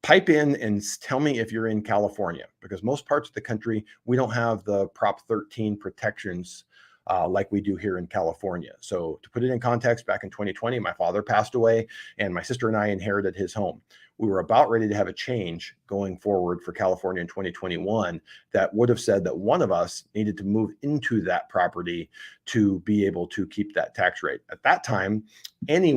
pipe in and tell me if you're in California, because most parts of the country, we don't have the Prop 13 protections like we do here in California. So to put it in context, back in 2020, my father passed away and my sister and I inherited his home. We were about ready to have a change going forward for California in 2021 that would have said that one of us needed to move into that property to be able to keep that tax rate. At that time, any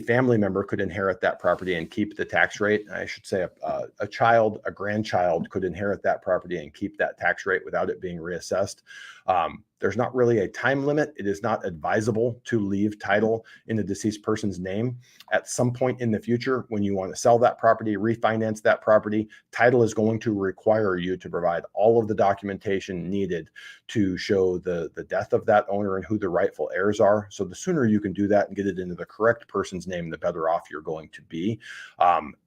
family member could inherit that property and keep the tax rate. I should say a child, a grandchild could inherit that property and keep that tax rate without it being reassessed. There's not really a time limit. It is not advisable to leave title in the deceased person's name. At some point in the future, when you want to sell that property, refinance that property, title is going to require you to provide all of the documentation needed to show the death of that owner and who the rightful heirs are. So the sooner you can do that and get it into the correct person's name, the better off you're going to be.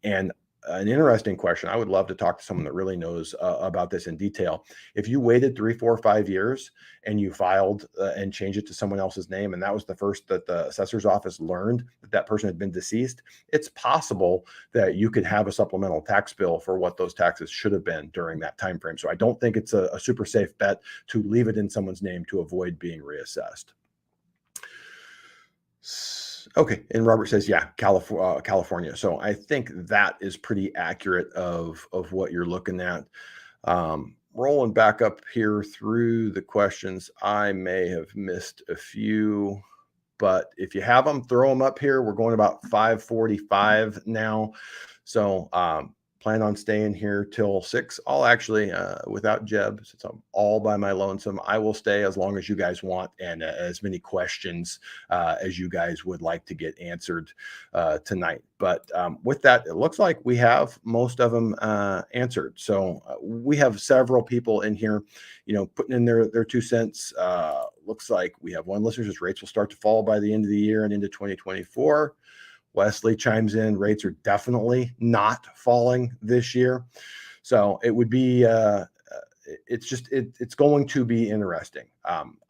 And an interesting question. I would love to talk to someone that really knows about this in detail. If you waited 3, 4, 5 years and you filed and changed it to someone else's name, and that was the first that the assessor's office learned that person had been deceased, it's possible that you could have a supplemental tax bill for what those taxes should have been during that time frame. So I don't think it's a super safe bet to leave it in someone's name to avoid being reassessed. Okay, and Robert says, yeah, California. So I think that is pretty accurate of what you're looking at. Rolling back up here through the questions, I may have missed a few, but if you have them, throw them up here. We're going about 5:45 now, so plan on staying here till 6. I'll actually, without Jeb, since I'm all by my lonesome, I will stay as long as you guys want and as many questions as you guys would like to get answered tonight. But with that, it looks like we have most of them answered. So we have several people in here, putting in their 2 cents. Looks like we have one listener says rates will start to fall by the end of the year and into 2024. Wesley chimes in, rates are definitely not falling this year. So it would be it's going to be interesting.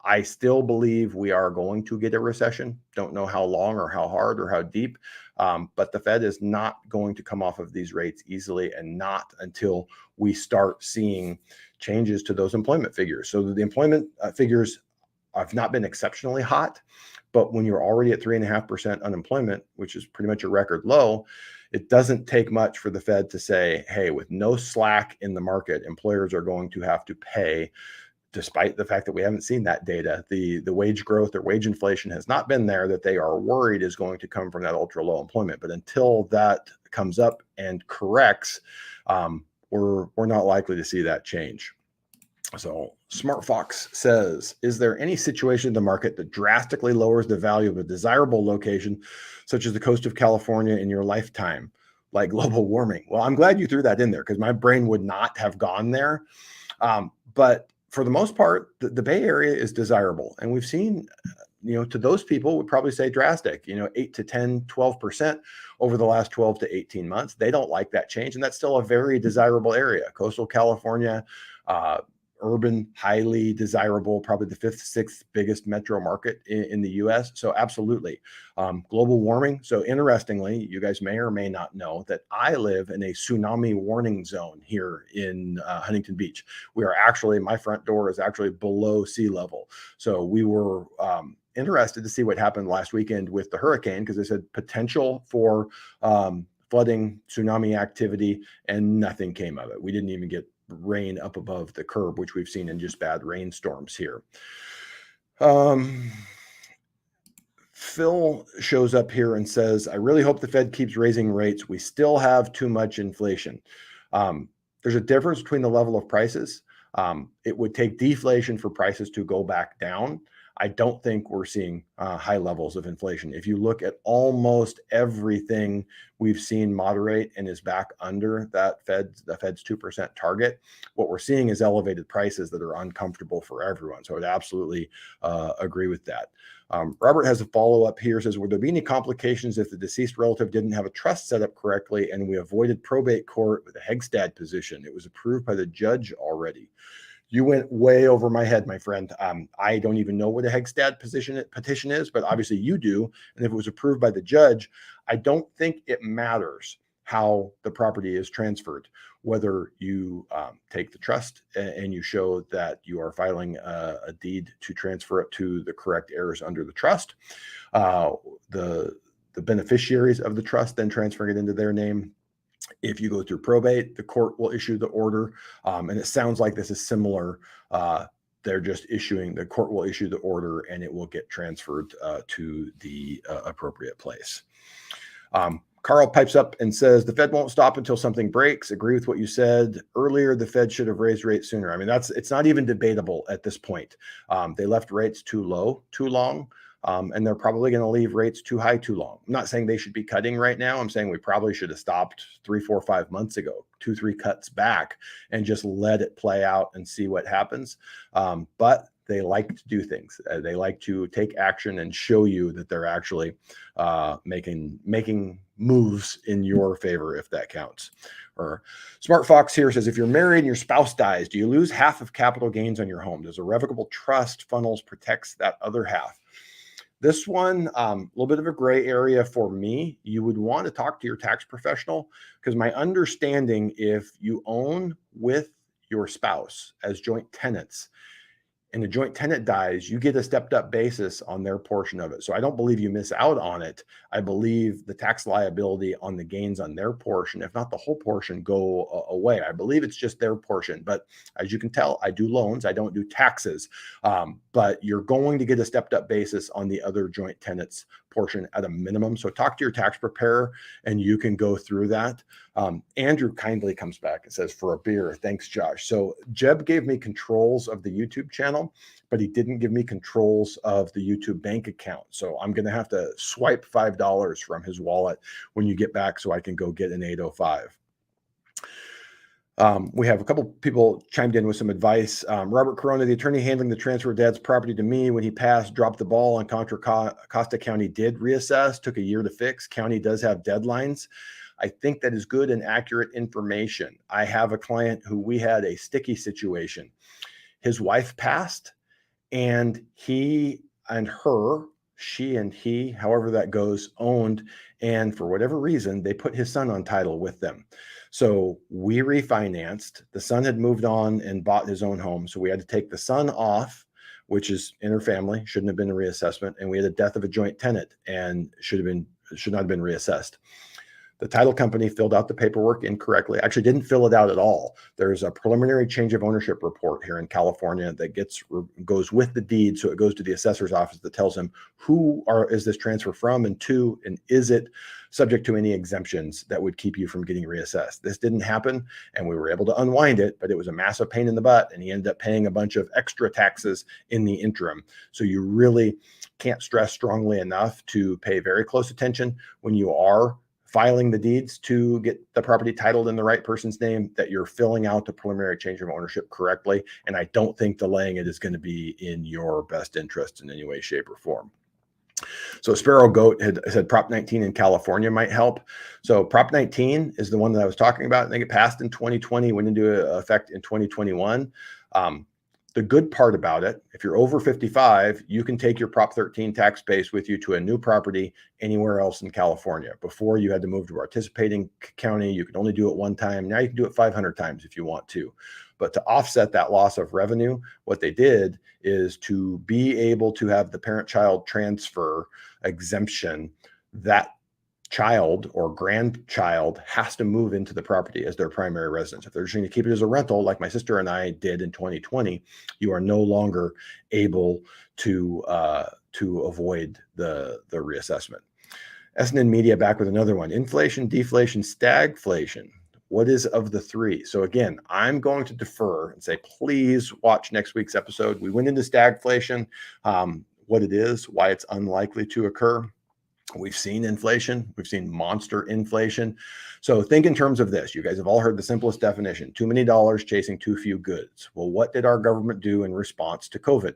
I still believe we are going to get a recession. Don't know how long or how hard or how deep, but the Fed is not going to come off of these rates easily, and not until we start seeing changes to those employment figures. So the employment figures have not been exceptionally hot, but when you're already at 3.5% unemployment, which is pretty much a record low, it doesn't take much for the Fed to say, hey, with no slack in the market, employers are going to have to pay, despite the fact that we haven't seen that data. The wage growth or wage inflation has not been there that they are worried is going to come from that ultra low employment. But until that comes up and corrects, we're not likely to see that change. So Smart Fox says, is there any situation in the market that drastically lowers the value of a desirable location, such as the coast of California, in your lifetime, like global warming? Well, I'm glad you threw that in there, because my brain would not have gone there. But for the most part, the Bay Area is desirable. And we've seen, to those people would probably say drastic, 8 to 10, 12% over the last 12 to 18 months. They don't like that change. And that's still a very desirable area. Coastal California, urban, highly desirable, probably the 5th, 6th biggest metro market in the US. So absolutely. Global warming. So interestingly, you guys may or may not know that I live in a tsunami warning zone here in Huntington Beach. My front door is actually below sea level. So we were interested to see what happened last weekend with the hurricane, because they said potential for flooding, tsunami activity, and nothing came of it. We didn't even get rain up above the curb, which we've seen in just bad rainstorms here. Phil shows up here and says, I really hope the Fed keeps raising rates. We still have too much inflation. There's a difference between the level of prices. It would take deflation for prices to go back down. I don't think we're seeing high levels of inflation. If you look at almost everything, we've seen moderate and is back under the Fed's 2% target. What we're seeing is elevated prices that are uncomfortable for everyone. So I'd absolutely agree with that. Robert has a follow-up here. Says, would there be any complications if the deceased relative didn't have a trust set up correctly and we avoided probate court with a Hegstad position? It was approved by the judge already. You went way over my head, my friend. I don't even know what a Hegstad petition is, but obviously you do. And if it was approved by the judge, I don't think it matters how the property is transferred, whether you take the trust and you show that you are filing a deed to transfer it to the correct heirs under the trust, the beneficiaries of the trust then transferring it into their name. If you go through probate, the court will issue the order. And it sounds like this is similar. The court will issue the order and it will get transferred to the appropriate place. Carl pipes up and says, the Fed won't stop until something breaks. Agree with what you said earlier. The Fed should have raised rates sooner. I mean, it's not even debatable at this point. They left rates too low, too long. And they're probably going to leave rates too high too long. I'm not saying they should be cutting right now. I'm saying we probably should have stopped 3, 4, 5 months ago, 2, 3 cuts back, and just let it play out and see what happens. But they like to do things. They like to take action and show you that they're actually making moves in your favor, if that counts. Or Smart Fox here says, if you're married and your spouse dies, do you lose half of capital gains on your home? Does a revocable trust funnels protects that other half? This one, a little bit of a gray area for me. You would want to talk to your tax professional, because my understanding, if you own with your spouse as joint tenants and the joint tenant dies, you get a stepped up basis on their portion of it. So I don't believe you miss out on it. I believe the tax liability on the gains on their portion, if not the whole portion, go away. I believe it's just their portion. But as you can tell, I do loans. I don't do taxes. But you're going to get a stepped up basis on the other joint tenants portion at a minimum. So talk to your tax preparer and you can go through that. Andrew kindly comes back and says, for a beer. Thanks, Josh. So Jeb gave me controls of the YouTube channel, but he didn't give me controls of the YouTube bank account. So I'm going to have to swipe $5 from his wallet when you get back so I can go get an 805. We have a couple people chimed in with some advice. Robert Corona, the attorney handling the transfer of dad's property to me when he passed, dropped the ball on Contra Costa County did reassess, took a year to fix. County does have deadlines. I think that is good and accurate information. I have a client who we had a sticky situation. His wife passed, and he and her, she and he, however that goes, owned, and for whatever reason, they put his son on title with them. So we refinanced. The son had moved on and bought his own home. So we had to take the son off, which is interfamily, shouldn't have been a reassessment. And we had a death of a joint tenant and should not have been reassessed. The title company filled out the paperwork incorrectly. Actually, didn't fill it out at all. There's a preliminary change of ownership report here in California that goes with the deed. So it goes to the assessor's office that tells him is this transfer from, and to, and is it subject to any exemptions that would keep you from getting reassessed. This didn't happen, and we were able to unwind it, but it was a massive pain in the butt, and he ended up paying a bunch of extra taxes in the interim. So you really can't stress strongly enough to pay very close attention when you are filing the deeds to get the property titled in the right person's name, that you're filling out the preliminary change of ownership correctly. And I don't think delaying it is going to be in your best interest in any way, shape, or form. So Sparrow Goat had said Prop 19 in California might help. So Prop 19 is the one that I was talking about. I think it passed in 2020, went into effect in 2021. The good part about it, if you're over 55, you can take your Prop 13 tax base with you to a new property anywhere else in California. Before, you had to move to a participating county. You could only do it one time. Now you can do it 500 times if you want to. But to offset that loss of revenue, what they did is to be able to have the parent-child transfer exemption, that child or grandchild has to move into the property as their primary residence. If they're just going to keep it as a rental, like my sister and I did in 2020, you are no longer able to avoid the reassessment. SNN Media back with another one. Inflation, deflation, stagflation. What is of the three? So again, I'm going to defer and say, please watch next week's episode. We went into stagflation, what it is, why it's unlikely to occur. We've seen inflation. We've seen monster inflation. So think in terms of this. You guys have all heard the simplest definition: too many dollars chasing too few goods. Well, what did our government do in response to COVID?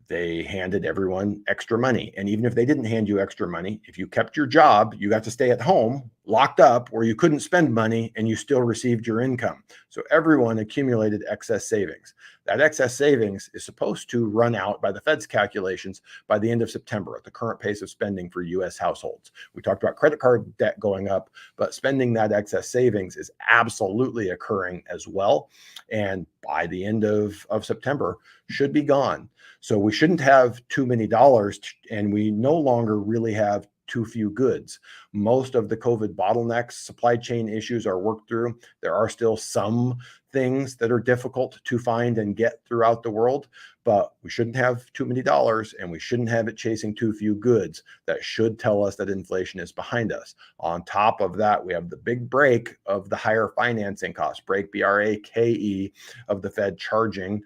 They handed everyone extra money. And even if they didn't hand you extra money, if you kept your job, you got to stay at home, locked up, where you couldn't spend money, and you still received your income. So everyone accumulated excess savings. That excess savings is supposed to run out by the Fed's calculations by the end of September at the current pace of spending for U.S. households. We talked about credit card debt going up, but spending that excess savings is absolutely occurring as well. And by the end of September, should be gone. So we shouldn't have too many dollars, and we no longer really have too few goods. Most of the COVID bottlenecks, supply chain issues are worked through. There are still some things that are difficult to find and get throughout the world, but we shouldn't have too many dollars, and we shouldn't have it chasing too few goods. That should tell us that inflation is behind us. On top of that, we have the big break of the higher financing costs, break, B-R-A-K-E, of the Fed charging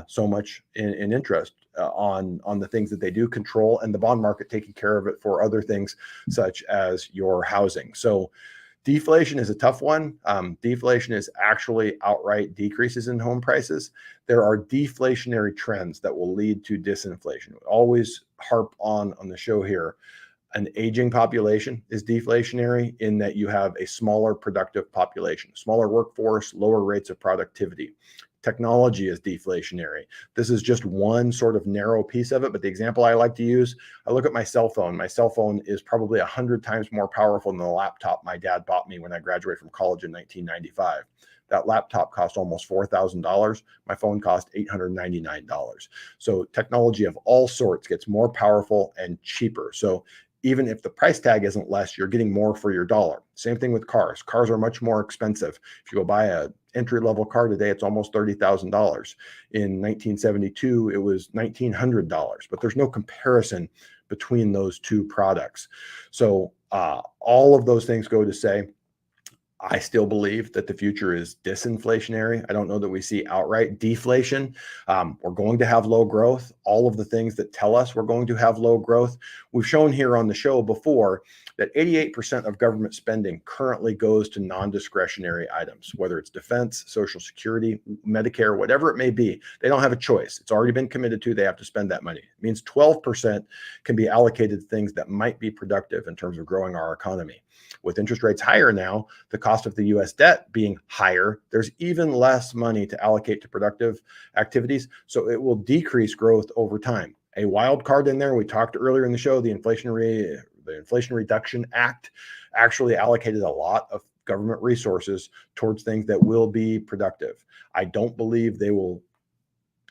so much in interest on the things that they do control, and the bond market taking care of it for other things such as your housing. So deflation is a tough one. Deflation is actually outright decreases in home prices. There are deflationary trends that will lead to disinflation. We always harp on the show here. An aging population is deflationary in that you have a smaller productive population, smaller workforce, lower rates of productivity. Technology is deflationary. This is just one sort of narrow piece of it, but the example I like to use, I look at my cell phone. My cell phone is probably 100 times more powerful than the laptop my dad bought me when I graduated from college in 1995. That laptop cost almost $4,000. My phone cost $899. So technology of all sorts gets more powerful and cheaper. So even if the price tag isn't less, you're getting more for your dollar. Same thing with cars. Cars are much more expensive. If you go buy a entry-level car today, it's almost $30,000. In 1972, it was $1,900, but there's no comparison between those two products. So all of those things go to say, I still believe that the future is disinflationary. I don't know that we see outright deflation. We're going to have low growth. All of the things that tell us we're going to have low growth, We've shown here on the show before that 88% of government spending currently goes to non-discretionary items, whether it's defense, Social Security, Medicare, whatever it may be. They don't have a choice. It's already been committed to. They have to spend that money. It means 12% can be allocated to things that might be productive in terms of growing our economy. With interest rates higher now, the cost of the US debt being higher, there's even less money to allocate to productive activities. So it will decrease growth over time. A wild card in there, we talked earlier in the show, the Inflation Reduction Act actually allocated a lot of government resources towards things that will be productive. I don't believe they will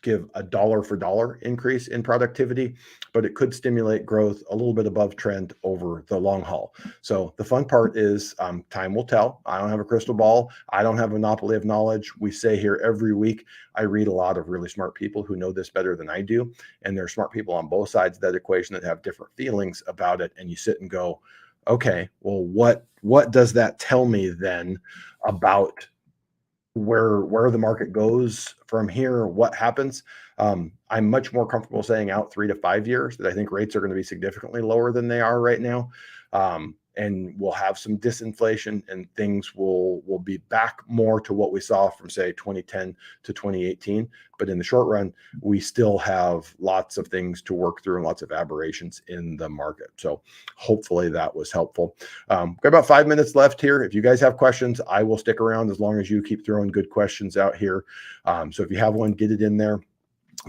give a dollar for dollar increase in productivity, but it could stimulate growth a little bit above trend over the long haul. So the fun part is time will tell. I don't have a crystal ball. I don't have a monopoly of knowledge. We say here every week, I read a lot of really smart people who know this better than I do. And there are smart people on both sides of that equation that have different feelings about it. And you sit and go, okay, well, what does that tell me then about where the market goes from here, what happens? I'm much more comfortable saying out 3 to 5 years that I think rates are going to be significantly lower than they are right now. And we'll have some disinflation and things will be back more to what we saw from, say, 2010 to 2018. But in the short run, we still have lots of things to work through and lots of aberrations in the market. So hopefully that was helpful. Got about 5 minutes left here. If you guys have questions, I will stick around as long as you keep throwing good questions out here. So if you have one, get it in there.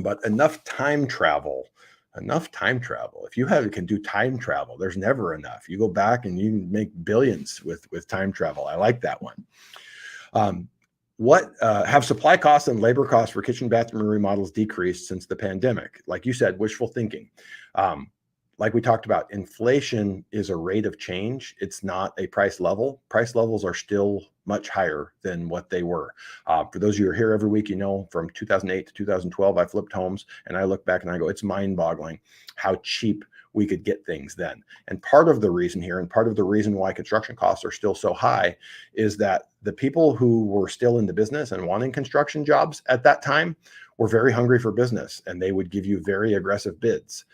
But enough time travel. If you can do time travel, there's never enough. You go back and you make billions with time travel. I like that one. Have supply costs and labor costs for kitchen, bathroom remodels decreased since the pandemic? Like you said, wishful thinking. Like we talked about, inflation is a rate of change. It's not a price level. Price levels are still much higher than what they were. For those of you who are here every week, from 2008 to 2012, I flipped homes and I look back and I go, it's mind boggling how cheap we could get things then. And part of the reason here, and part of the reason why construction costs are still so high, is that the people who were still in the business and wanting construction jobs at that time were very hungry for business, and they would give you very aggressive bids.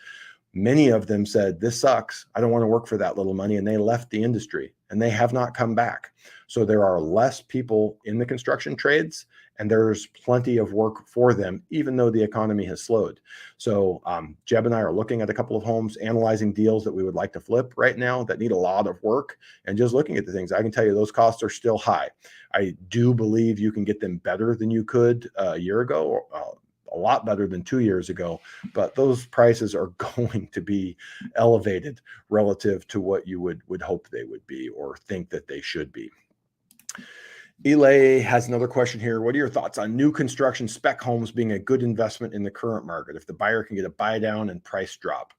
Many of them said, this sucks. I don't want to work for that little money. And they left the industry and they have not come back. So there are less people in the construction trades and there's plenty of work for them, even though the economy has slowed. So Jeb and I are looking at a couple of homes, analyzing deals that we would like to flip right now that need a lot of work. And just looking at the things, I can tell you those costs are still high. I do believe you can get them better than you could a year ago, a lot better than 2 years ago, but those prices are going to be elevated relative to what you would hope they would be or think that they should be. Eli has another question here. What are your thoughts on new construction spec homes being a good investment in the current market if the buyer can get a buy down and price drop?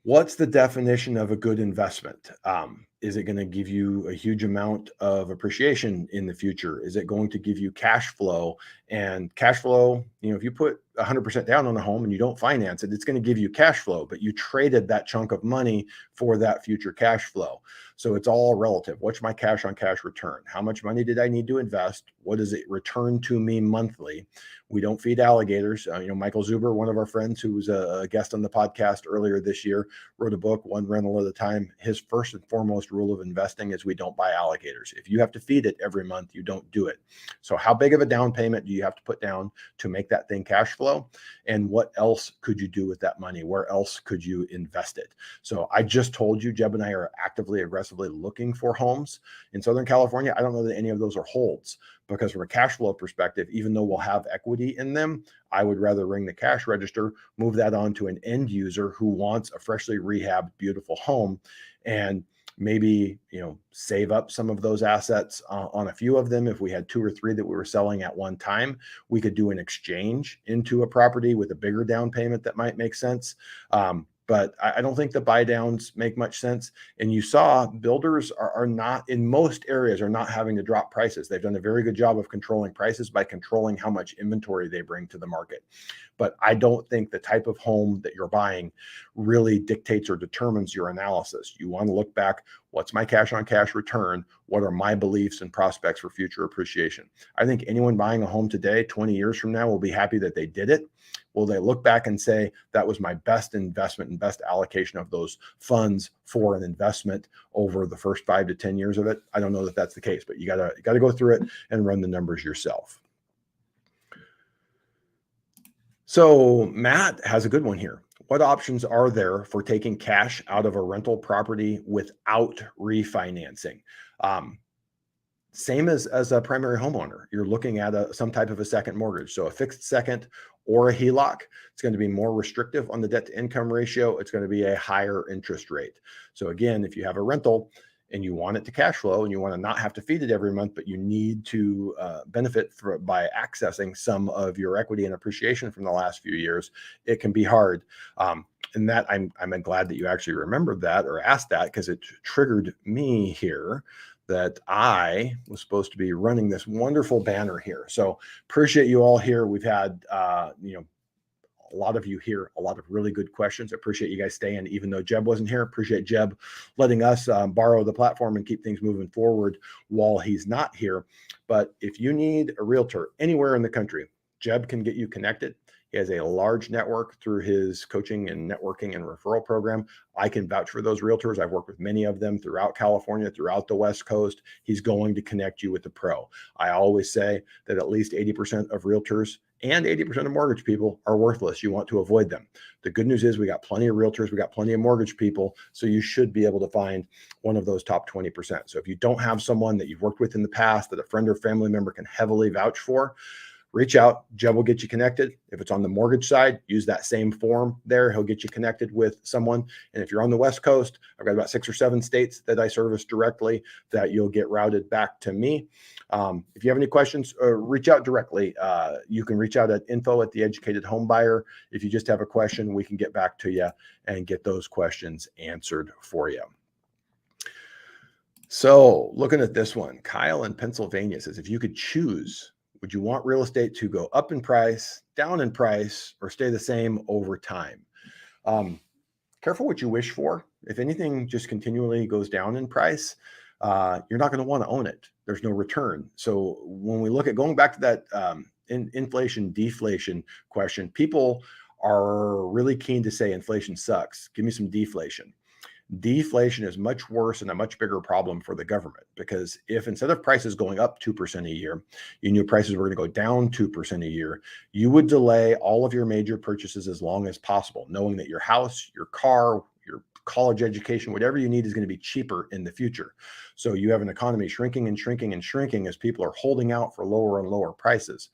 What's the definition of a good investment? Is it going to give you a huge amount of appreciation in the future? Is it going to give you cash flow? And cash flow, if you put 100% down on a home and you don't finance it, it's going to give you cash flow, but you traded that chunk of money for that future cash flow. So it's all relative. What's my cash on cash return? How much money did I need to invest? What does it return to me monthly? We don't feed alligators. Michael Zuber, one of our friends who was a guest on the podcast earlier this year, wrote a book, One Rental at a Time. His first and foremost rule of investing is we don't buy alligators. If you have to feed it every month, you don't do it. So how big of a down payment do you have to put down to make that thing cash flow? And what else could you do with that money? Where else could you invest it? So I just told you, Jeb and I are actively, aggressively looking for homes in Southern California. I don't know that any of those are holds, because from a cash flow perspective, even though we'll have equity in them, I would rather ring the cash register, move that on to an end user who wants a freshly rehabbed, beautiful home, and maybe, save up some of those assets on a few of them. If we had 2 or 3 that we were selling at one time, we could do an exchange into a property with a bigger down payment that might make sense. But I don't think the buy downs make much sense. And you saw builders are not, in most areas, are not having to drop prices. They've done a very good job of controlling prices by controlling how much inventory they bring to the market. But I don't think the type of home that you're buying really dictates or determines your analysis. You want to look back, what's my cash on cash return? What are my beliefs and prospects for future appreciation? I think anyone buying a home today, 20 years from now, will be happy that they did it. Will they look back and say, that was my best investment in and best allocation of those funds for an investment over the first 5 to 10 years of it. I don't know that that's the case, but you gotta go through it and run the numbers yourself. So Matt has a good one here. What options are there for taking cash out of a rental property without refinancing? Same as a primary homeowner. You're looking at some type of a second mortgage. So a fixed second or a HELOC. It's going to be more restrictive on the debt to income ratio. It's going to be a higher interest rate. So again, if you have a rental and you want it to cash flow and you want to not have to feed it every month, but you need to benefit by accessing some of your equity and appreciation from the last few years, it can be hard. And that I'm glad that you actually remembered that or asked that, because it triggered me here that I was supposed to be running this wonderful banner here. So appreciate you all here. We've had, a lot of you here, a lot of really good questions. I appreciate you guys staying, even though Jeb wasn't here. Appreciate Jeb letting us borrow the platform and keep things moving forward while he's not here. But if you need a realtor anywhere in the country, Jeb can get you connected. He has a large network through his coaching and networking and referral program. I can vouch for those realtors. I've worked with many of them throughout California, throughout the West Coast. He's going to connect you with the pro. I always say that at least 80% of realtors and 80% of mortgage people are worthless. You want to avoid them. The good news is we got plenty of realtors, we got plenty of mortgage people, so you should be able to find one of those top 20%. So if you don't have someone that you've worked with in the past that a friend or family member can heavily vouch for, reach out. Jeb will get you connected. If it's on the mortgage side, use that same form there. He'll get you connected with someone. And if you're on the West Coast, I've got about 6 or 7 states that I service directly that you'll get routed back to me. If you have any questions, reach out directly. You can reach out at info@theeducatedhomebuyer. If you just have a question, we can get back to you and get those questions answered for you. So looking at this one, Kyle in Pennsylvania says, if you could choose, would you want real estate to go up in price, down in price, or stay the same over time? Careful what you wish for. If anything just continually goes down in price, you're not going to want to own it. There's no return. So when we look at going back to that inflation, deflation question, people are really keen to say inflation sucks. Give me some deflation. Deflation is much worse and a much bigger problem for the government, because if instead of prices going up 2% a year, you knew prices were going to go down 2% a year, you would delay all of your major purchases as long as possible, knowing that your house, your car, your college education, whatever you need is going to be cheaper in the future. So you have an economy shrinking and shrinking and shrinking as people are holding out for lower and lower prices.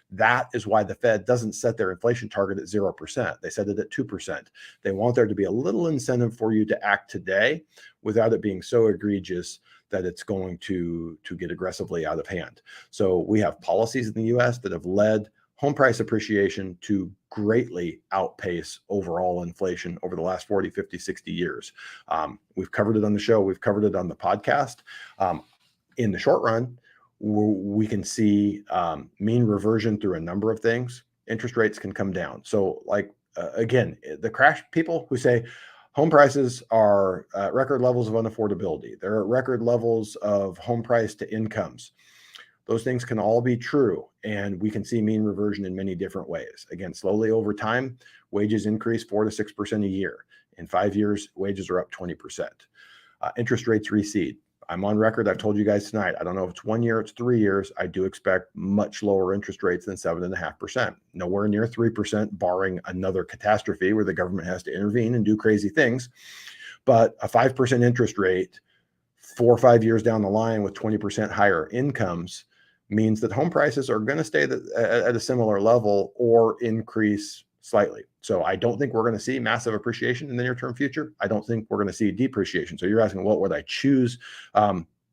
That is why the Fed doesn't set their inflation target at 0%. They set it at 2%. They want there to be a little incentive for you to act today without it being so egregious that it's going to get aggressively out of hand. So we have policies in the US that have led home price appreciation to greatly outpace overall inflation over the last 40, 50, 60 years. We've covered it on the show. We've covered it on the podcast. In the short run, we can see mean reversion through a number of things. Interest rates can come down. So again, the crash people who say home prices are at record levels of unaffordability, they're at record levels of home price to incomes. Those things can all be true. And we can see mean reversion in many different ways. Again, slowly over time, wages increase 4 to 6% a year. In 5 years, wages are up 20%. Interest rates recede. I'm on record. I've told you guys tonight, I don't know if it's 1 year, it's 3 years. I do expect much lower interest rates than 7.5%. Nowhere near 3%, barring another catastrophe where the government has to intervene and do crazy things. But a 5% interest rate 4 or 5 years down the line with 20% higher incomes means that home prices are going to stay at a similar level or increase slightly. So I don't think we're going to see massive appreciation in the near-term future. I don't think we're going to see depreciation. So you're asking, what would I choose?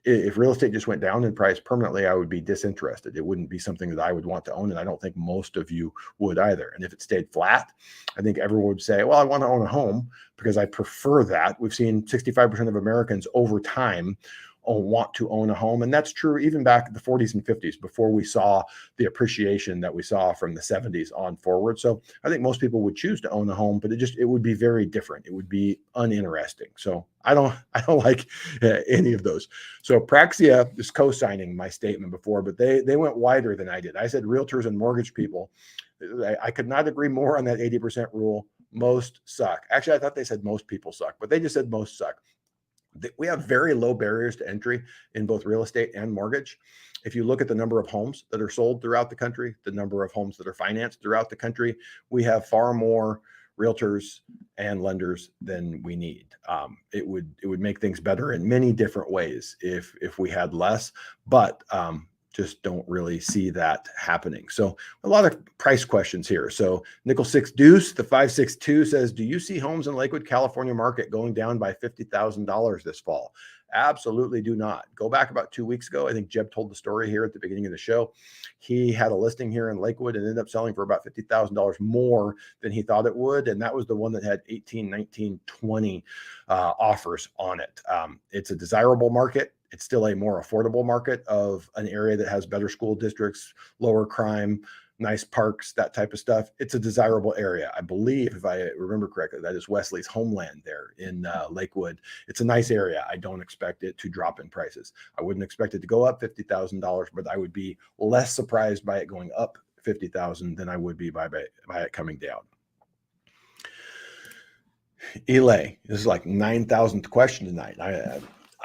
If real estate just went down in price permanently, I would be disinterested. It wouldn't be something that I would want to own, and I don't think most of you would either. And if it stayed flat, I think everyone would say, well, I want to own a home because I prefer that. We've seen 65% of Americans over time want to own a home. And that's true even back in the 40s and 50s before we saw the appreciation that we saw from the 70s on forward. So I think most people would choose to own a home, but it would be very different. It would be uninteresting. So I don't like any of those. So Praxia is co-signing my statement before, but they went wider than I did. I said realtors and mortgage people. I could not agree more on that 80% rule. most suck. Actually, I thought they said most people suck, but they just said most suck. We have very low barriers to entry in both real estate and mortgage. If you look at the number of homes that are sold throughout the country, the number of homes that are financed throughout the country, we have far more realtors and lenders than we need. It would make things better in many different ways if we had less, but just don't really see that happening. So a lot of price questions here. So Nickel 6 Deuce, the 562 says, do you see homes in Lakewood, California market going down by $50,000 this fall? Absolutely do not. Go back about 2 weeks ago. I think Jeb told the story here at the beginning of the show. He had a listing here in Lakewood and ended up selling for about $50,000 more than he thought it would. And that was the one that had 18, 19, 20 offers on it. It's a desirable market. It's still a more affordable market of an area that has better school districts, lower crime, nice parks, that type of stuff. It's a desirable area. I believe, if I remember correctly, that is Wesley's homeland there in Lakewood. It's a nice area. I don't expect it to drop in prices. I wouldn't expect it to go up $50,000, but I would be less surprised by it going up $50,000 than I would be by it coming down. Elay, this is like 9,000th question tonight.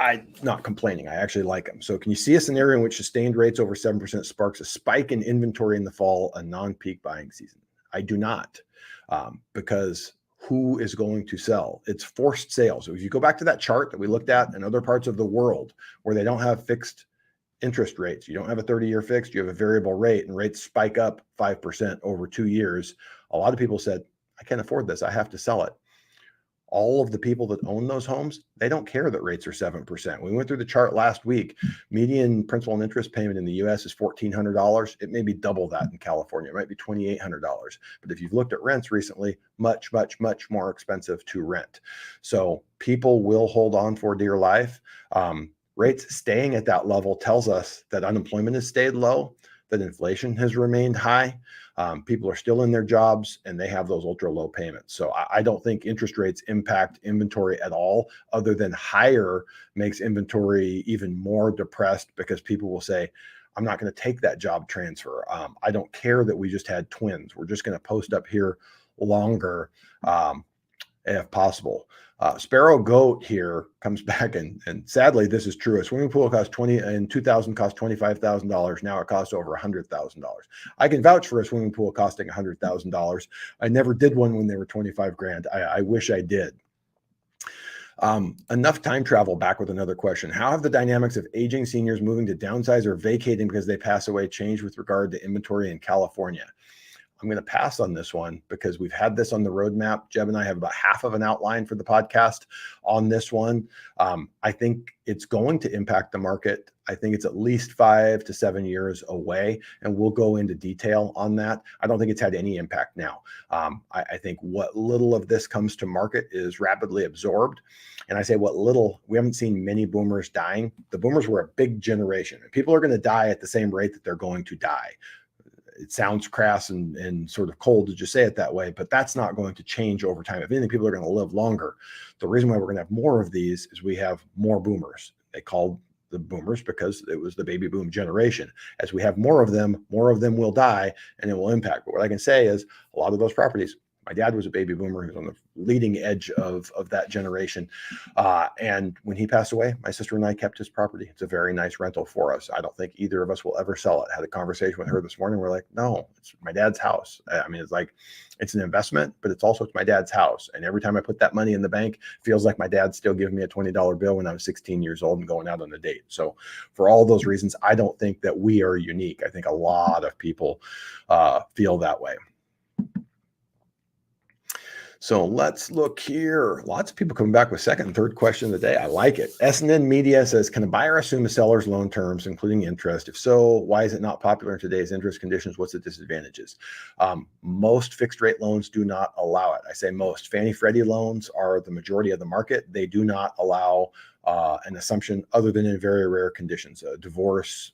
I'm not complaining. I actually like them. So can you see a scenario in which sustained rates over 7% sparks a spike in inventory in the fall, a non-peak buying season? I do not, because who is going to sell? It's forced sales. So if you go back to that chart that we looked at in other parts of the world where they don't have fixed interest rates, you don't have a 30-year fixed, you have a variable rate, and rates spike up 5% over 2 years. A lot of people said, I can't afford this. I have to sell it. All of the people that own those homes, they don't care that rates are 7%. We went through the chart last week. Median principal and interest payment in the US is $1,400. It may be double that in California. It might be $2,800. But if you've looked at rents recently, much, much, much more expensive to rent. So people will hold on for dear life. Rates staying at that level tells us that unemployment has stayed low, that inflation has remained high. People are still in their jobs and they have those ultra low payments. So I don't think interest rates impact inventory at all, other than higher makes inventory even more depressed because people will say, I'm not going to take that job transfer. I don't care that we just had twins. We're just going to post up here longer if possible. Sparrow Goat here comes back and sadly this is true. A swimming pool cost in 2000 cost $25,000. Now it costs over $100,000. I can vouch for a swimming pool costing $100,000. I never did one when they were 25 grand. I wish I did. Enough time travel back with another question. How have the dynamics of aging seniors moving to downsize or vacating because they pass away changed with regard to inventory in California? I'm going to pass on this one because we've had this on the roadmap. Jeb and I have about half of an outline for the podcast on this one. I think it's going to impact the market. I think it's at least 5 to 7 years away, and we'll go into detail on that. I don't think it's had any impact now. I think what little of this comes to market is rapidly absorbed. And I say what little, we haven't seen many boomers dying. The boomers were a big generation. People are going to die at the same rate that they're going to die. It sounds crass and sort of cold to just say it that way, but that's not going to change over time. If anything, people are going to live longer. The reason why we're going to have more of these is we have more boomers. They called the boomers because it was the baby boom generation. As we have more of them will die and it will impact. But what I can say is a lot of those properties, my dad was a baby boomer. He was on the leading edge of that generation. And when he passed away, my sister and I kept his property. It's a very nice rental for us. I don't think either of us will ever sell it. I had a conversation with her this morning. We're like, no, it's my dad's house. I mean, it's like, it's an investment, but it's my dad's house. And every time I put that money in the bank, it feels like my dad's still giving me a $20 bill when I was 16 years old and going out on a date. So for all those reasons, I don't think that we are unique. I think a lot of people feel that way. So let's look here. Lots of people coming back with second and third question of the day. I like it. SNN Media says, can a buyer assume a seller's loan terms, including interest? If so, why is it not popular in today's interest conditions? What's the disadvantages? Most fixed rate loans do not allow it. I say most. Fannie Freddie loans are the majority of the market. They do not allow an assumption other than in very rare conditions. A divorce,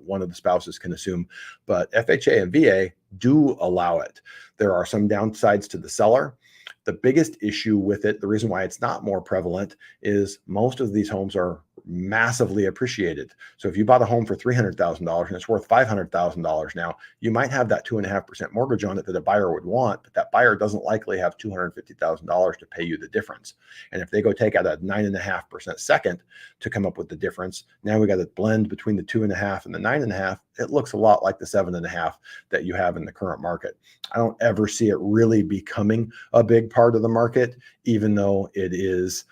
one of the spouses can assume, but FHA and VA do allow it. There are some downsides to the seller. The biggest issue with it, the reason why it's not more prevalent, is most of these homes are massively appreciated. So if you bought a home for $300,000 and it's worth $500,000 now, you might have that 2.5% mortgage on it that a buyer would want, but that buyer doesn't likely have $250,000 to pay you the difference. And if they go take out a 9.5% second to come up with the difference, now we got to blend between the 2.5 and the 9.5. It looks a lot like the 7.5 that you have in the current market. I don't ever see it really becoming a big part of the market, even though it is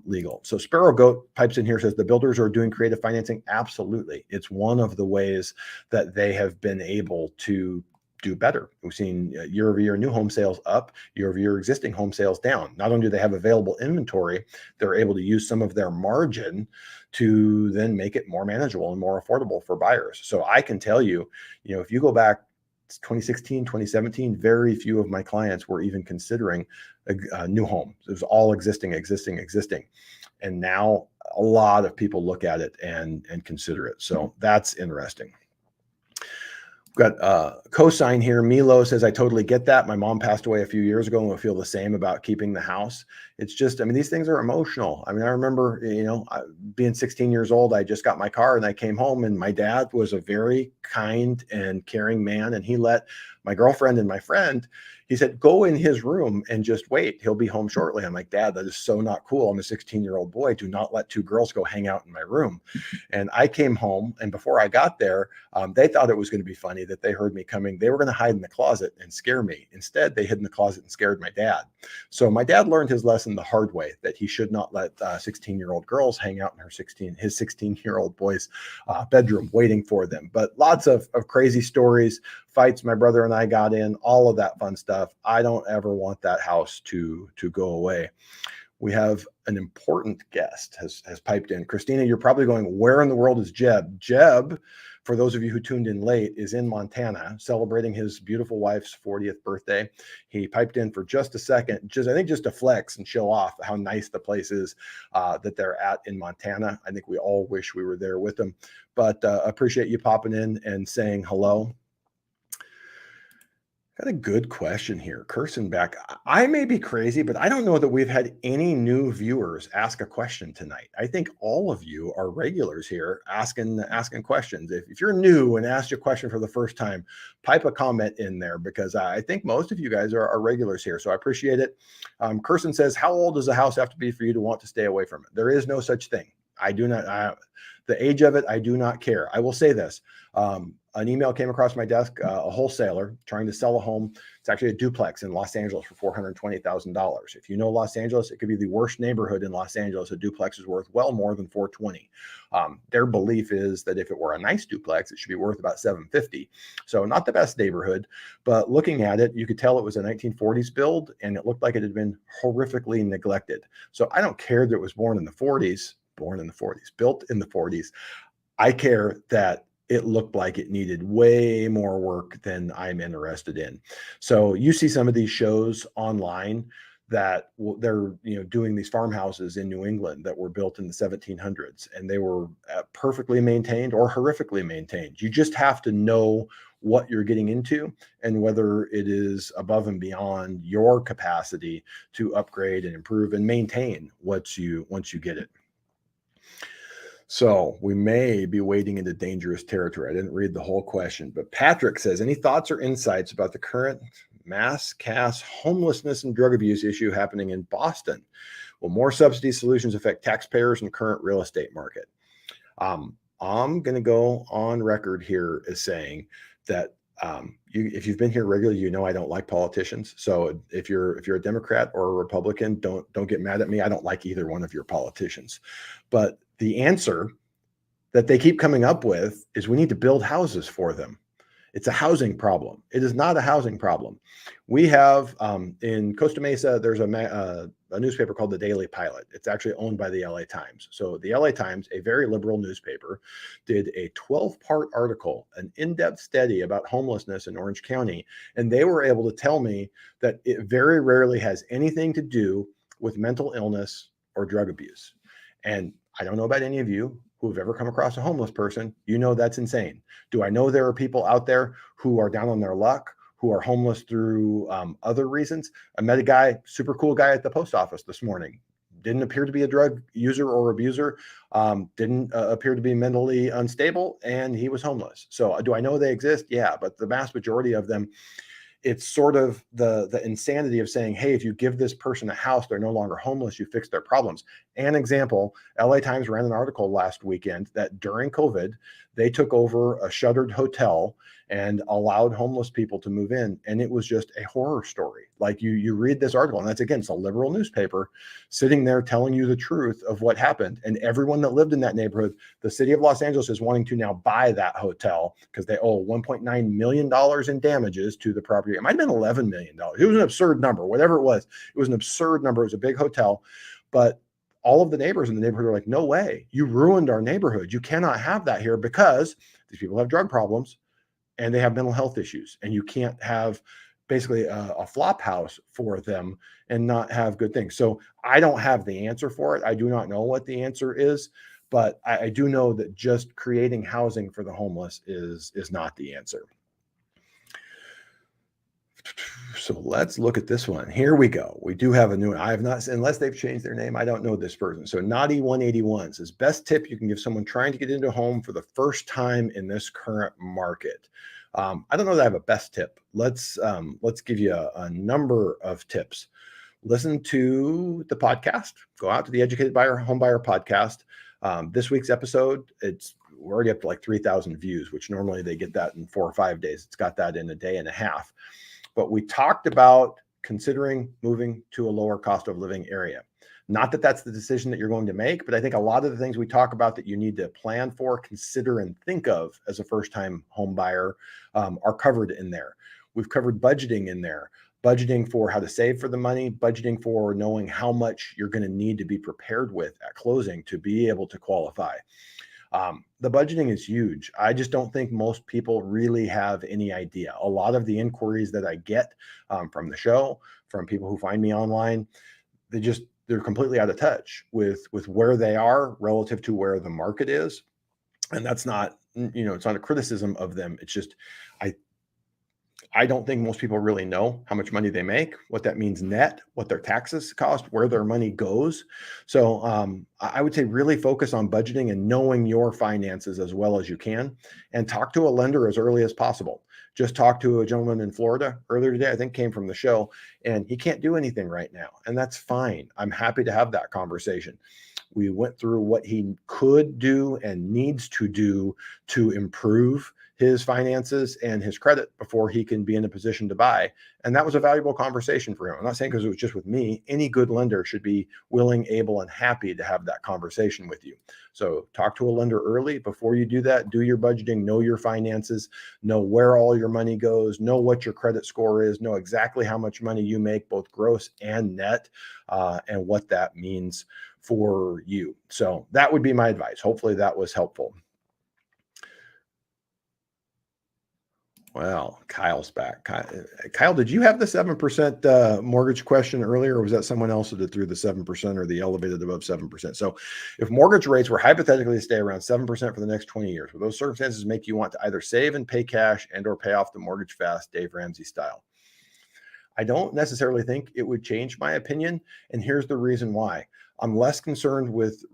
legal. So Sparrow Goat pipes in here, says the builders are doing creative financing. Absolutely. It's one of the ways that they have been able to do better. We've seen year over year new home sales up, year over year existing home sales down. Not only do they have available inventory, they're able to use some of their margin to then make it more manageable and more affordable for buyers. So I can tell you, if you go back 2016, 2017, very few of my clients were even considering a new home. It was all existing. And now a lot of people look at it and consider it. So that's interesting. We've got cosign here. Milo says, I totally get that. My mom passed away a few years ago and will feel the same about keeping the house. It's just, these things are emotional. I remember, being 16 years old, I just got my car and I came home and my dad was a very kind and caring man. And he let my girlfriend and my friend, he said, go in his room and just wait. He'll be home shortly. I'm like, Dad, that is so not cool. I'm a 16-year-old boy. Do not let two girls go hang out in my room. And I came home, and before I got there, they thought it was going to be funny that they heard me coming. They were going to hide in the closet and scare me. Instead, they hid in the closet and scared my dad. So my dad learned his lesson the hard way, that he should not let 16-year-old girls hang out in his 16-year-old boy's bedroom waiting for them. But lots of crazy stories, fights my brother and I got in, all of that fun stuff. I don't ever want that house to go away. We have an important guest has piped in. Christina, you're probably going, where in the world is Jeb? Jeb, for those of you who tuned in late, is in Montana celebrating his beautiful wife's 40th birthday. He piped in for just a second, just to flex and show off how nice the place is that they're at in Montana. I think we all wish we were there with them, but appreciate you popping in and saying hello. Got a good question here. Kirstenbeck, I may be crazy, but I don't know that we've had any new viewers ask a question tonight. I think all of you are regulars here asking questions. If you're new and asked a question for the first time, pipe a comment in there, because I think most of you guys are regulars here. So I appreciate it. Kirsten says, how old does a house have to be for you to want to stay away from it? There is no such thing. The age of it, I do not care. I will say this. An email came across my desk, a wholesaler trying to sell a home. It's actually a duplex in Los Angeles for $420,000. If you know Los Angeles, it could be the worst neighborhood in Los Angeles. A duplex is worth well more than $420,000. Their belief is that if it were a nice duplex, it should be worth about $750,000. So not the best neighborhood, but looking at it, you could tell it was a 1940s build, and it looked like it had been horrifically neglected. So I don't care that it was built in the 40s. I care that it looked like it needed way more work than I'm interested in. So you see some of these shows online that they're doing these farmhouses in New England that were built in the 1700s, and they were perfectly maintained or horrifically maintained. You just have to know what you're getting into and whether it is above and beyond your capacity to upgrade and improve and maintain once you get it. So we may be wading into dangerous territory. I didn't read the whole question, but Patrick says, any thoughts or insights about the current mass homelessness and drug abuse issue happening in Boston? Will more subsidy solutions affect taxpayers and current real estate market? I'm going to go on record here as saying that if you've been here regularly, I don't like politicians. So if you're a Democrat or a Republican, don't get mad at me. I don't like either one of your politicians. But the answer that they keep coming up with is we need to build houses for them. It's a housing problem. It is not a housing problem. We have in Costa Mesa, there's a newspaper called the Daily Pilot. It's actually owned by the LA Times. So the LA Times, a very liberal newspaper, did a 12-part article, an in-depth study about homelessness in Orange County. And they were able to tell me that it very rarely has anything to do with mental illness or drug abuse. And I don't know about any of you who have ever come across a homeless person. That's insane. Do I know there are people out there who are down on their luck, who are homeless through other reasons? I met a guy, super cool guy at the post office this morning, didn't appear to be a drug user or abuser, didn't appear to be mentally unstable, and he was homeless. So do I know they exist? Yeah, but the vast majority of them, it's sort of the insanity of saying, hey, if you give this person a house, they're no longer homeless, you fix their problems. An example, LA Times ran an article last weekend that during COVID, they took over a shuttered hotel and allowed homeless people to move in. And it was just a horror story. Like you read this article, and that's, again, it's a liberal newspaper sitting there telling you the truth of what happened. And everyone that lived in that neighborhood, the city of Los Angeles is wanting to now buy that hotel because they owe $1.9 million in damages to the property. It might have been $11 million. It was an absurd number, whatever it was. It was an absurd number. It was a big hotel. But all of the neighbors in the neighborhood are like, no way, you ruined our neighborhood. You cannot have that here because these people have drug problems and they have mental health issues. And you can't have basically a flop house for them and not have good things. So I don't have the answer for it. I do not know what the answer is, but I do know that just creating housing for the homeless is not the answer. So let's look at this one. Here we go. We do have a new one. I have not, unless they've changed their name, I don't know this person. So Naughty 181 says, best tip you can give someone trying to get into a home for the first time in this current market. I don't know that I have a best tip. Let's give you a number of tips. Listen to the podcast. Go out to the Educated Buyer Home Buyer podcast. This week's episode, we're already up to like 3,000 views, which normally they get that in 4 or 5 days. It's got that in a day and a half. But we talked about considering moving to a lower cost of living area. Not that that's the decision that you're going to make, but I think a lot of the things we talk about that you need to plan for, consider, and think of as a first-time home buyer are covered in there. We've covered budgeting in there, budgeting for how to save for the money, budgeting for knowing how much you're going to need to be prepared with at closing to be able to qualify. The budgeting is huge. I just don't think most people really have any idea. A lot of the inquiries that I get from the show, from people who find me online, they're completely out of touch with where they are relative to where the market is. And that's not, it's not a criticism of them. It's just, I don't think most people really know how much money they make, what that means net, what their taxes cost, where their money goes. So I would say really focus on budgeting and knowing your finances as well as you can, and talk to a lender as early as possible. Just talked to a gentleman in Florida earlier today, I think came from the show, and he can't do anything right now. And that's fine. I'm happy to have that conversation. We went through what he could do and needs to do to improve his finances and his credit before he can be in a position to buy. And that was a valuable conversation for him. I'm not saying because it was just with me. Any good lender should be willing, able, and happy to have that conversation with you. So talk to a lender early before you do that. Do your budgeting, know your finances, know where all your money goes, know what your credit score is, know exactly how much money you make, both gross and net, and what that means for you. So that would be my advice. Hopefully that was helpful. Well, Kyle's back. Kyle, did you have the 7% mortgage question earlier, or was that someone else that threw the 7% or the elevated above 7%? So if mortgage rates were hypothetically to stay around 7% for the next 20 years, would those circumstances make you want to either save and pay cash and or pay off the mortgage fast, Dave Ramsey style? I don't necessarily think it would change my opinion. And here's the reason why. I'm less concerned with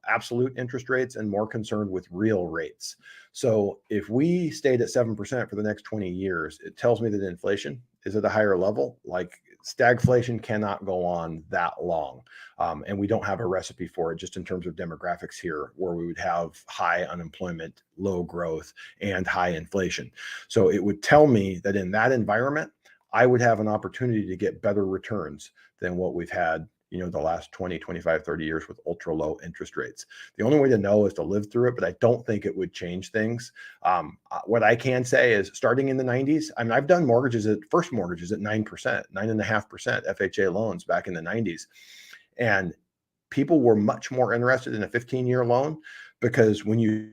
absolute interest rates and more concerned with real rates. So if we stayed at 7% for the next 20 years, it tells me that inflation is at a higher level. Like stagflation cannot go on that long. And we don't have a recipe for it just in terms of demographics here, where we would have high unemployment, low growth, and high inflation. So it would tell me that in that environment, I would have an opportunity to get better returns than what we've had, the last 20, 25, 30 years with ultra low interest rates. The only way to know is to live through it, but I don't think it would change things. What I can say is starting in the 90s, I mean, I've done first mortgages at 9%, 9.5% FHA loans back in the 90s. And people were much more interested in a 15-year loan because when you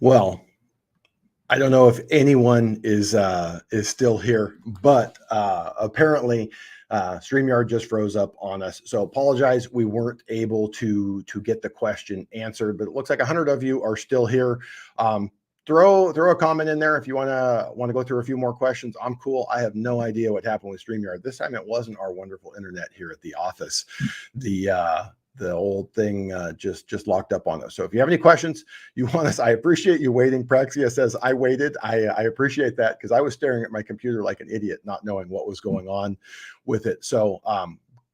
Well, I don't know if anyone is still here, but apparently StreamYard just froze up on us. So apologize, we weren't able to get the question answered, but it looks like 100 of you are still here. Throw a comment in there if you want to go through a few more questions. I'm cool. I have no idea what happened with StreamYard. This time it wasn't our wonderful internet here at the office. The old thing just locked up on us. So if you have any questions you want us, I appreciate you waiting. Praxia says, I waited. I appreciate that because I was staring at my computer like an idiot, not knowing what was going on with it. So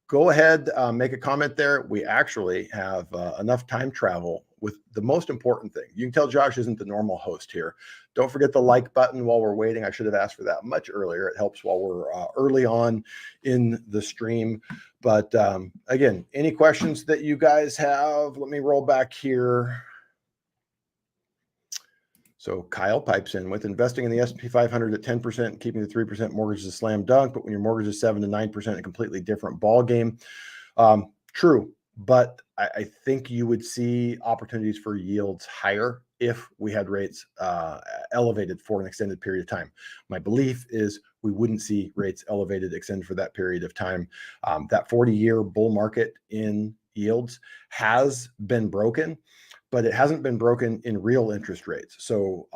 go ahead, make a comment there. We actually have enough time travel with the most important thing. You can tell Josh isn't the normal host here. Don't forget the like button while we're waiting. I should have asked for that much earlier. It helps while we're early on in the stream. But again, any questions that you guys have, let me roll back here. So Kyle pipes in with investing in the S&P 500 at 10%, keeping the 3% mortgage is a slam dunk, but when your mortgage is 7 to 9%, a completely different ball game. True, but I think you would see opportunities for yields higher if we had rates elevated for an extended period of time. My belief is we wouldn't see rates elevated extended for that period of time. That 40-year bull market in yields has been broken, but it hasn't been broken in real interest rates. So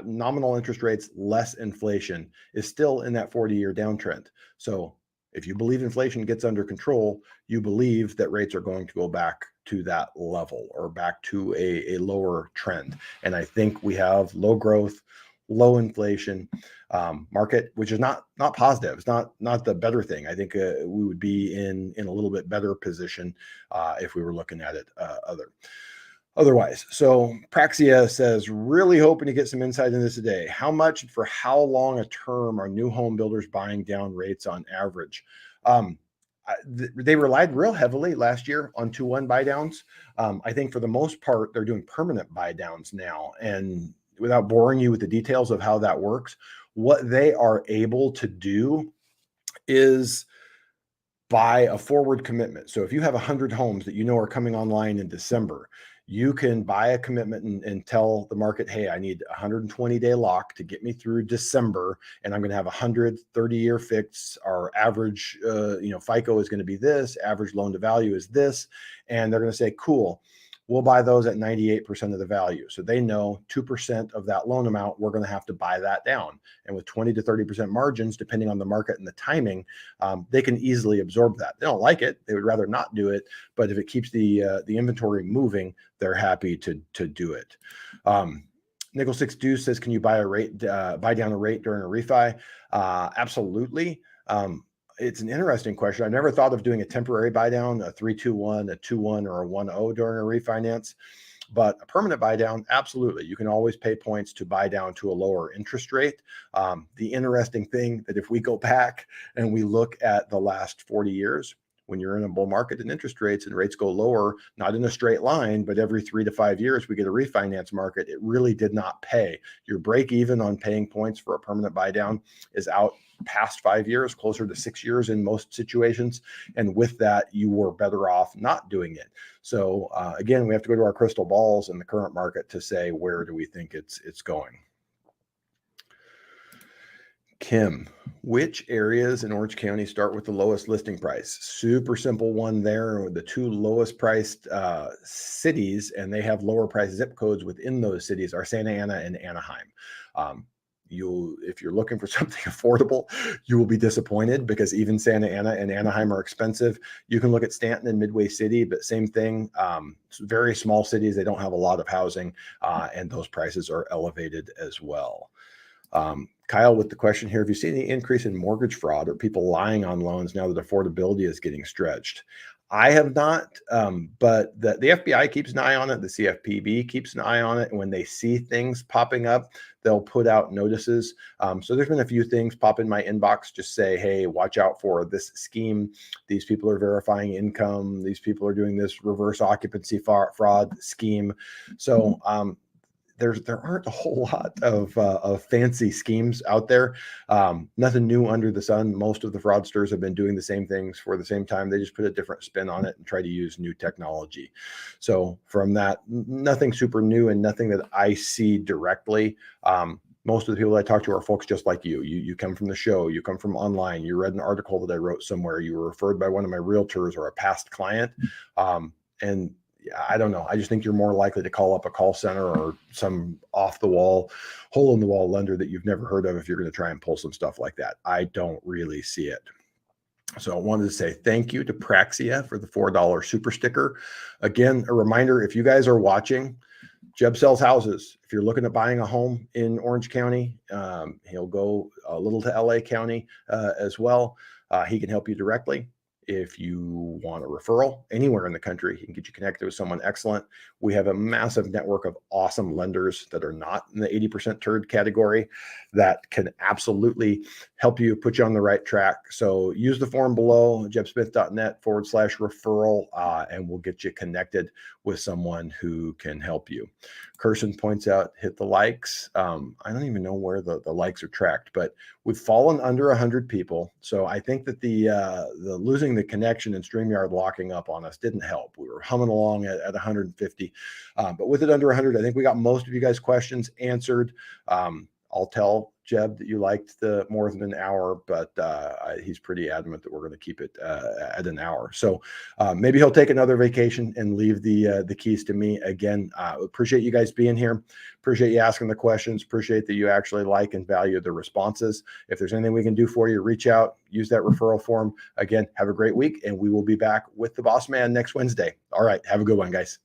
nominal interest rates less inflation is still in that 40-year downtrend. So if you believe inflation gets under control, you believe that rates are going to go back to that level or back to a lower trend. And I think we have low growth, low inflation market, which is not positive. It's not the better thing. I think we would be in a little bit better position if we were looking at it otherwise. So Praxia says, really hoping to get some insight in this today. How much for how long a term are new home builders buying down rates on average? They relied real heavily last year on 2-1 buy downs. I think for the most part, they're doing permanent buy downs now. And without boring you with the details of how that works, what they are able to do is buy a forward commitment. So if you have 100 homes that you know are coming online in December, you can buy a commitment and tell the market, hey, I need a 120-day lock to get me through December, and I'm going to have 130-year fix. Our average, FICO is going to be this, average loan to value is this, and they're going to say, cool, we'll buy those at 98% of the value. So they know 2% of that loan amount, we're going to have to buy that down. And with 20 to 30% margins, depending on the market and the timing, they can easily absorb that. They don't like it. They would rather not do it. But if it keeps the inventory moving, they're happy to do it. Nickel 6 Deuce says, can you buy down a rate during a refi? Absolutely. It's an interesting question. I've never thought of doing a temporary buy down, a 3-2-1, a 2-1, or a 1-0 during a refinance, but a permanent buy down, absolutely. You can always pay points to buy down to a lower interest rate. The interesting thing that if we go back and we look at the last 40 years, when you're in a bull market and interest rates and rates go lower, not in a straight line, but every 3 to 5 years, we get a refinance market. It really did not pay. Your break even on paying points for a permanent buy down is out past 5 years, closer to 6 years in most situations. And with that, you were better off not doing it. So again, we have to go to our crystal balls in the current market to say, where do we think it's going? Kim, which areas in Orange County start with the lowest listing price? Super simple one there. The two lowest priced cities, and they have lower price zip codes within those cities, are Santa Ana and Anaheim. If you're looking for something affordable, you will be disappointed because even Santa Ana and Anaheim are expensive. You can look at Stanton and Midway City, but same thing. Very small cities, they don't have a lot of housing, and those prices are elevated as well. Kyle with the question here, have you seen any increase in mortgage fraud or people lying on loans now that affordability is getting stretched? I have not, but the FBI keeps an eye on it. The CFPB keeps an eye on it. And when they see things popping up, they'll put out notices. So there's been a few things pop in my inbox, just say, hey, watch out for this scheme. These people are verifying income. These people are doing this reverse occupancy fraud scheme. So there aren't a whole lot of fancy schemes out there. Nothing new under the sun. Most of the fraudsters have been doing the same things for the same time. They just put a different spin on it and try to use new technology. So from that, nothing super new and nothing that I see directly. Most of the people I talk to are folks just like you. You come from the show, you come from online, you read an article that I wrote somewhere, you were referred by one of my realtors or a past client. And I don't know. I just think you're more likely to call up a call center or some off the wall, hole in the wall lender that you've never heard of if you're going to try and pull some stuff like that. I don't really see it. So I wanted to say thank you to Praxia for the $4 super sticker. Again, a reminder, if you guys are watching, Jeb sells houses. If you're looking at buying a home in Orange County, he'll go a little to LA County as well. He can help you directly. If you want a referral anywhere in the country, he can get you connected with someone excellent. We have a massive network of awesome lenders that are not in the 80% turd category that can absolutely help you, put you on the right track. So use the form below, jebsmith.net/referral, and we'll get you connected with someone who can help you. Kirsten points out, hit the likes. I don't even know where the likes are tracked, but we've fallen under 100 people. So I think that the losing the connection and StreamYard locking up on us didn't help. We were humming along at 150, but with it under 100, I think we got most of you guys' questions answered. I'll tell Jeb that you liked the more than an hour, but he's pretty adamant that we're going to keep it at an hour. So maybe he'll take another vacation and leave the keys to me. Again, appreciate you guys being here. Appreciate you asking the questions. Appreciate that you actually like and value the responses. If there's anything we can do for you, reach out, use that referral form. Again, have a great week, and we will be back with the Boss Man next Wednesday. All right, have a good one, guys.